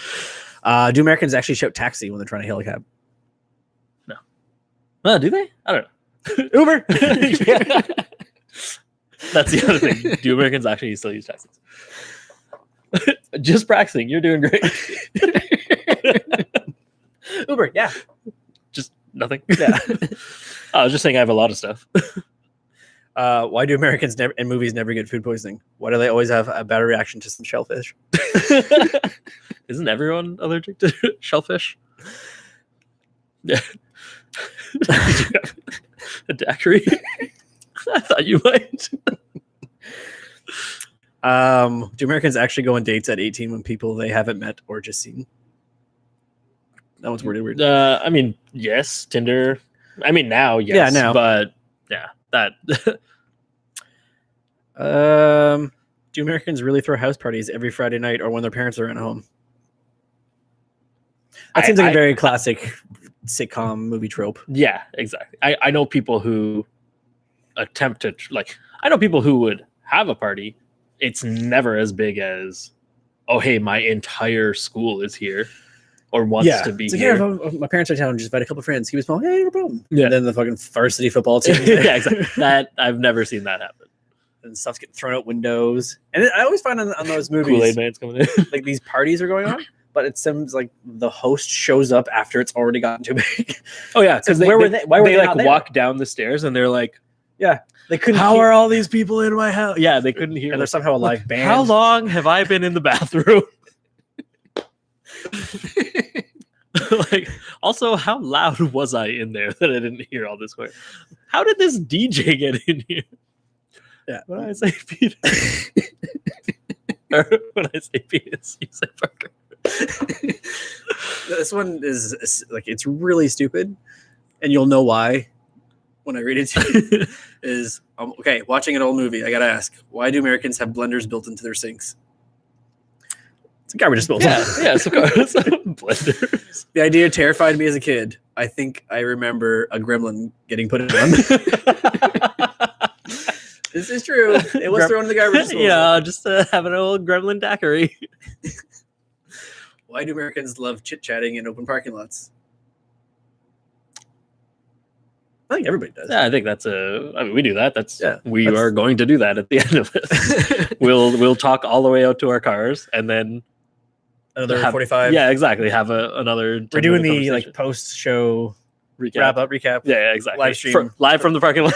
Speaker 1: Do Americans actually shout taxi when they're trying to hail a cab?
Speaker 2: No. Do they? I don't know.
Speaker 1: Uber.
Speaker 2: Yeah. That's the other thing. Do Americans actually still use taxis? Just practicing. You're doing great.
Speaker 1: Uber, yeah.
Speaker 2: Just nothing.
Speaker 1: Yeah.
Speaker 2: I was just saying I have a lot of stuff.
Speaker 1: Why do Americans never in movies never get food poisoning? Why do they always have a bad reaction to some shellfish?
Speaker 2: Isn't everyone allergic to shellfish? Yeah. Did you have a daiquiri? I thought you might.
Speaker 1: Do Americans actually go on dates at 18 when people they haven't met or just seen? That one's weird.
Speaker 2: I mean, yes, Tinder. I mean, now, yes.
Speaker 1: Yeah, now.
Speaker 2: But yeah, that.
Speaker 1: Do Americans really throw house parties every Friday night or when their parents are at home? That seems like a very classic sitcom movie trope.
Speaker 2: Yeah, exactly. I know people who attempt to I know people who would have a party. It's never as big as, oh hey, my entire school is here or wants to be here.
Speaker 1: Yeah, my parents are in town. Just invite a couple of friends. Keep it small. Hey, no problem.
Speaker 2: Yeah.
Speaker 1: And then the fucking varsity football team.
Speaker 2: Yeah, exactly. That I've never seen that happen.
Speaker 1: And stuff's getting thrown out windows. And I always find on those movies,
Speaker 2: Kool-Aid Man's coming in.
Speaker 1: like these parties are going on, but it seems like the host shows up after it's already gotten too big.
Speaker 2: Oh yeah, because
Speaker 1: where were they? Why were they
Speaker 2: like
Speaker 1: not there?
Speaker 2: walk down the stairs and they're like,
Speaker 1: yeah, they couldn't.
Speaker 2: how are all these people in my house? Yeah, they couldn't hear.
Speaker 1: And there's somehow a live band.
Speaker 2: How long have I been in the bathroom? Like, also, how loud was I in there that I didn't hear all this? How did this DJ get in here?
Speaker 1: Yeah,
Speaker 2: when I say Peter, or when I say penis, you say Parker.
Speaker 1: This one is like it's really stupid, and you'll know why when I read it to you. Is okay. Watching an old movie, I gotta ask: why do Americans have blenders built into their sinks? It's a garbage disposal.
Speaker 2: Yeah, so blenders.
Speaker 1: The idea terrified me as a kid. I think I remember a gremlin getting put in on. This is true. It was thrown in the garbage disposal.
Speaker 2: Yeah, just having an old gremlin daiquiri.
Speaker 1: Why do Americans love chit-chatting in open parking lots? I think everybody does.
Speaker 2: Yeah, I think that's I mean, we do that. We
Speaker 1: that's-
Speaker 2: are going to do that at the end of this. We'll talk all the way out to our cars and then
Speaker 1: another 45.
Speaker 2: Yeah, exactly. Have another.
Speaker 1: We're doing the like post-show
Speaker 2: recap.
Speaker 1: wrap up recap.
Speaker 2: Yeah, exactly.
Speaker 1: Live stream
Speaker 2: live from the parking lot.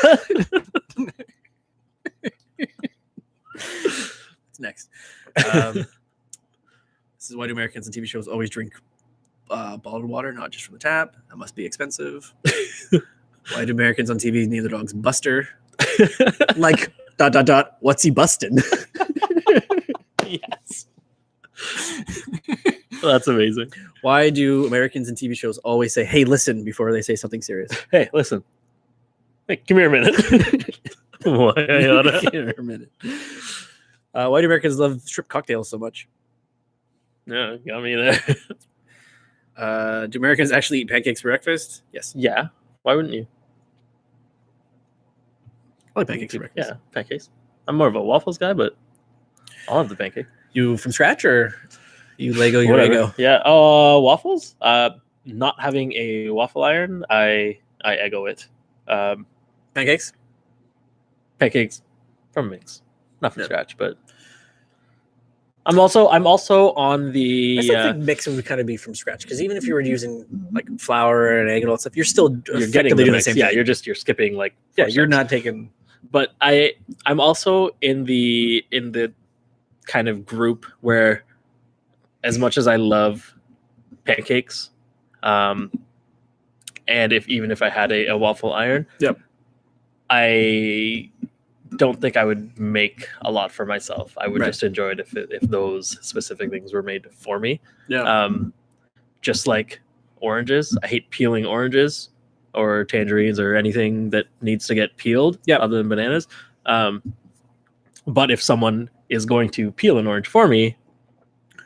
Speaker 1: What's next? This is why do Americans in TV shows always drink bottled water, not just from the tap? That must be expensive. Why do Americans on TV name their dogs Buster? Like ... What's he busting?
Speaker 2: Yes. That's amazing.
Speaker 1: Why do Americans in TV shows always say, "Hey, listen," before they say something serious?
Speaker 2: Hey, listen. Hey, come here a minute.
Speaker 1: Give here a minute. Why do Americans love strip cocktails so much?
Speaker 2: Yeah, got me there.
Speaker 1: Do Americans actually eat pancakes for breakfast? Yes.
Speaker 2: Yeah. Why wouldn't you?
Speaker 1: I like pancakes for breakfast.
Speaker 2: Yeah, pancakes. I'm more of a waffles guy, but I'll have the pancake.
Speaker 1: You from scratch or you Lego your
Speaker 2: Whatever.
Speaker 1: Lego?
Speaker 2: Yeah. Waffles. Not having a waffle iron, I Eggo it.
Speaker 1: Pancakes?
Speaker 2: Pancakes from mix, not from scratch, but I'm also on the.
Speaker 1: I still think mixing would kind of be from scratch because even if you were using like flour and egg and all that stuff, you're still
Speaker 2: getting
Speaker 1: doing the
Speaker 2: mix.
Speaker 1: same
Speaker 2: Yeah,
Speaker 1: thing.
Speaker 2: you're skipping like.
Speaker 1: Yeah, you're not taking.
Speaker 2: But I'm also in the kind of group where, as much as I love pancakes, and even if I had a waffle iron,
Speaker 1: yep,
Speaker 2: I don't think I would make a lot for myself. I would just enjoy it if those specific things were made for me.
Speaker 1: Yeah.
Speaker 2: Just like oranges, I hate peeling oranges or tangerines or anything that needs to get peeled.
Speaker 1: Yeah.
Speaker 2: Other than bananas. But if someone is going to peel an orange for me,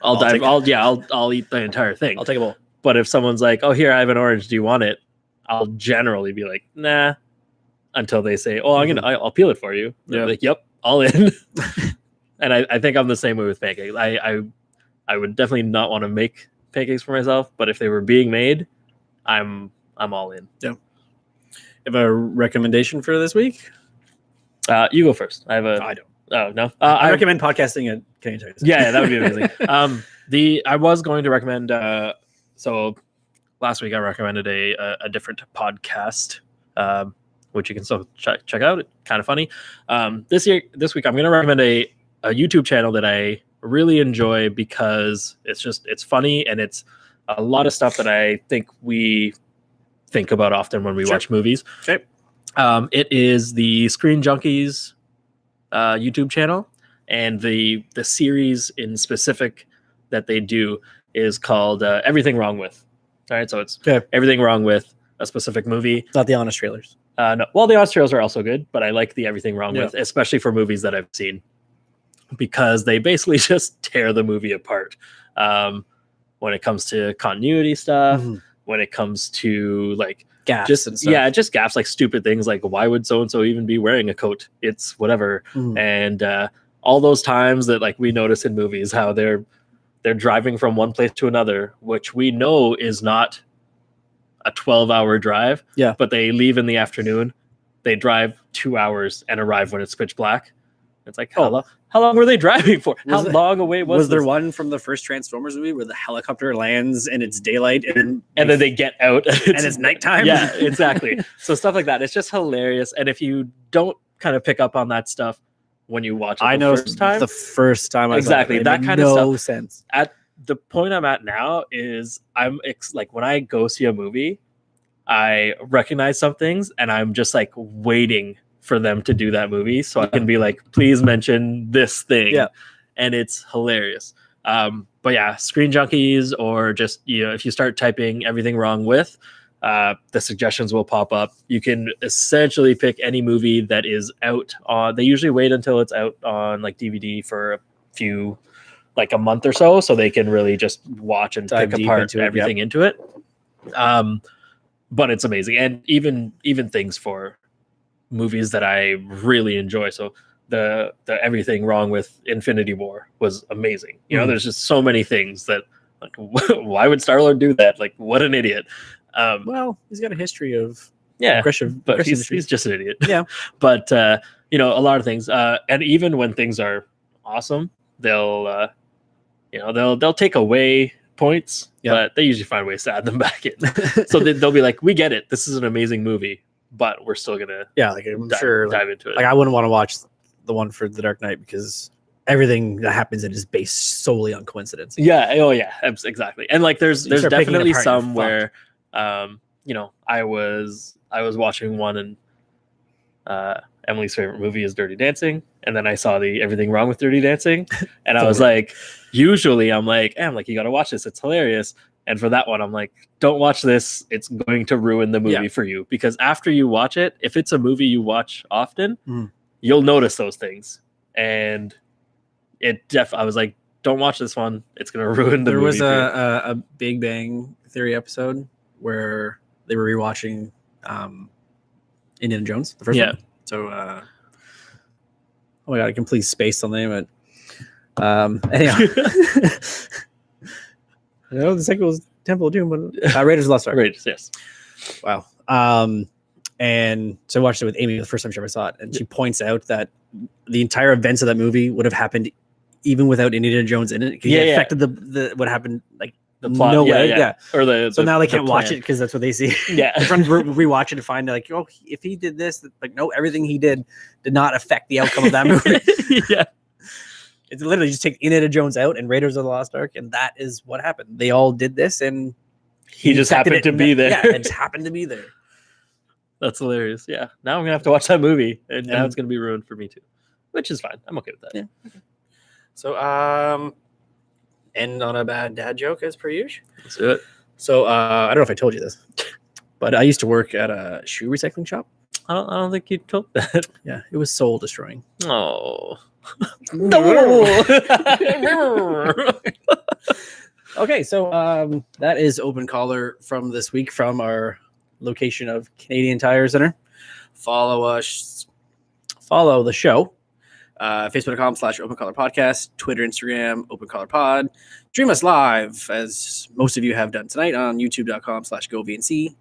Speaker 2: I'll eat the entire thing.
Speaker 1: I'll take a bowl.
Speaker 2: But if someone's like, "Oh, here, I have an orange. Do you want it?" I'll generally be like, "Nah." Until they say, "Oh, I'll peel it for you." Yeah. Like, "Yep, all in." And I think I'm the same way with pancakes. I would definitely not want to make pancakes for myself, but if they were being made, I'm all in.
Speaker 1: Yeah. You have a recommendation for this week?
Speaker 2: You go first. I don't. Oh no.
Speaker 1: I recommend podcasting at Canadian Tires.
Speaker 2: Yeah, that would be amazing. I was going to recommend. So last week I recommended a different podcast. which you can still check out. It's kind of funny. This week, I'm going to recommend a YouTube channel that I really enjoy because it's funny, and it's a lot of stuff that I think we think about often when we watch movies.
Speaker 1: Okay.
Speaker 2: It is the Screen Junkies YouTube channel, and the series in specific that they do is called Everything Wrong With. All right, so it's everything wrong with a specific movie.
Speaker 1: Not the honest trailers.
Speaker 2: No, well, the honest trailers are also good, but I like the Everything Wrong With, especially for movies that I've seen, because they basically just tear the movie apart. When it comes to continuity stuff, when it comes to like
Speaker 1: gaffes and stuff.
Speaker 2: just gaffes, like stupid things like why would so and so even be wearing a coat? It's whatever. And all those times that like we notice in movies how they're driving from one place to another, which we know is not a 12-hour drive. Yeah. But they leave in the afternoon. They drive 2 hours and arrive when it's pitch black. It's like, how long were they driving for? How long away was
Speaker 1: there one from the first Transformers movie where the helicopter lands and it's daylight and
Speaker 2: then they get out and
Speaker 1: it's nighttime?
Speaker 2: Yeah, exactly. So stuff like that. It's just hilarious. And if you don't kind of pick up on that stuff when you watch it
Speaker 1: the first time
Speaker 2: exactly that kind of stuff.
Speaker 1: No sense.
Speaker 2: At the point I'm at now is like when I go see a movie, I recognize some things and I'm just like waiting for them to do that movie so I can be like, please mention this thing. Yeah. And it's hilarious. But yeah, Screen Junkies, or just, if you start typing Everything Wrong With, the suggestions will pop up. You can essentially pick any movie that is out on, they usually wait until it's out on like DVD for a few, like a month or so they can really just watch and pick apart everything into it. But it's amazing. And even things for movies that I really enjoy. So the Everything Wrong With Infinity War was amazing. There's just so many things that like, why would Star-Lord do that? Like, what an idiot.
Speaker 1: Well, he's got a history of
Speaker 2: aggressive, but he's just an idiot.
Speaker 1: Yeah.
Speaker 2: But a lot of things, and even when things are awesome, they'll take away points, but they usually find ways to add them back in. So they'll be like, we get it, this is an amazing movie, but we're still gonna
Speaker 1: dive into it. Like I wouldn't want to watch the one for The Dark Knight because everything that happens in it is based solely on coincidence.
Speaker 2: Yeah. Oh yeah, exactly. And like there's definitely some where I was watching one, and Emily's favorite movie is Dirty Dancing, and then I saw the Everything Wrong With Dirty Dancing, and I was like, usually I'm like, you gotta watch this, it's hilarious. And for that one, I'm like, don't watch this. It's going to ruin the movie for you. Because after you watch it, if it's a movie you watch often, you'll notice those things. And I was like, don't watch this one. It's going to ruin the movie.
Speaker 1: There was a Big Bang Theory episode where they were rewatching Indiana Jones, the first one. So, oh my God, I completely spaced on the name of it. Anyhow. The second was Temple of Doom, but Raiders of the Lost Ark.
Speaker 2: Raiders, yes.
Speaker 1: Wow. And so I watched it with Amy the first time she ever saw it, and she points out that the entire events of that movie would have happened even without Indiana Jones in it. It affected the what happened, like
Speaker 2: the plot.
Speaker 1: No way.
Speaker 2: Or
Speaker 1: so now they can't watch it because that's what they see.
Speaker 2: Yeah.
Speaker 1: They're trying to rewatch it to find like, if he did this, like no, everything he did not affect the outcome of that movie.
Speaker 2: Yeah.
Speaker 1: It's literally just take Indiana Jones out and Raiders of the Lost Ark, and that is what happened. They all did this, and
Speaker 2: he just happened to be there.
Speaker 1: Yeah, it just happened to be there.
Speaker 2: That's hilarious. Yeah. Now I'm gonna have to watch that movie, and now it's gonna be ruined for me too, which is fine. I'm okay with that.
Speaker 1: Yeah. Okay. So, end on a bad dad joke as per usual.
Speaker 2: Let's do it.
Speaker 1: So, I don't know if I told you this, but I used to work at a shoe recycling shop.
Speaker 2: I don't think you told that.
Speaker 1: Yeah, it was soul destroying.
Speaker 2: Oh.
Speaker 1: No. Okay, so that is Open Caller from this week from our location of Canadian Tire Center. Follow us, follow the show, facebook.com/Open Caller Podcast, Twitter, Instagram, Open Caller Pod. Stream us live, as most of you have done tonight, on youtube.com/GoVNC.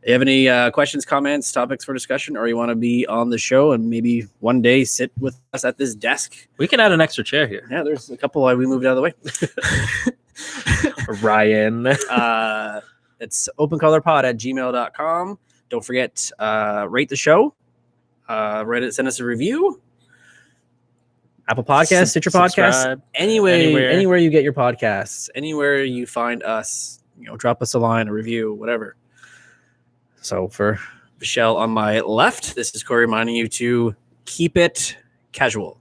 Speaker 1: If you have any questions, comments, topics for discussion, or you want to be on the show and maybe one day sit with us at this desk,
Speaker 2: we can add an extra chair here.
Speaker 1: Yeah, there's a couple we moved out of the way.
Speaker 2: Ryan.
Speaker 1: It's opencolorpod@gmail.com. Don't forget, rate the show. Send us a review. Apple Podcasts, Stitcher Podcasts,
Speaker 2: Subscribe,
Speaker 1: anywhere you get your podcasts, anywhere you find us, drop us a line, a review, whatever. So for Vishal on my left, this is Corey reminding you to keep it casual.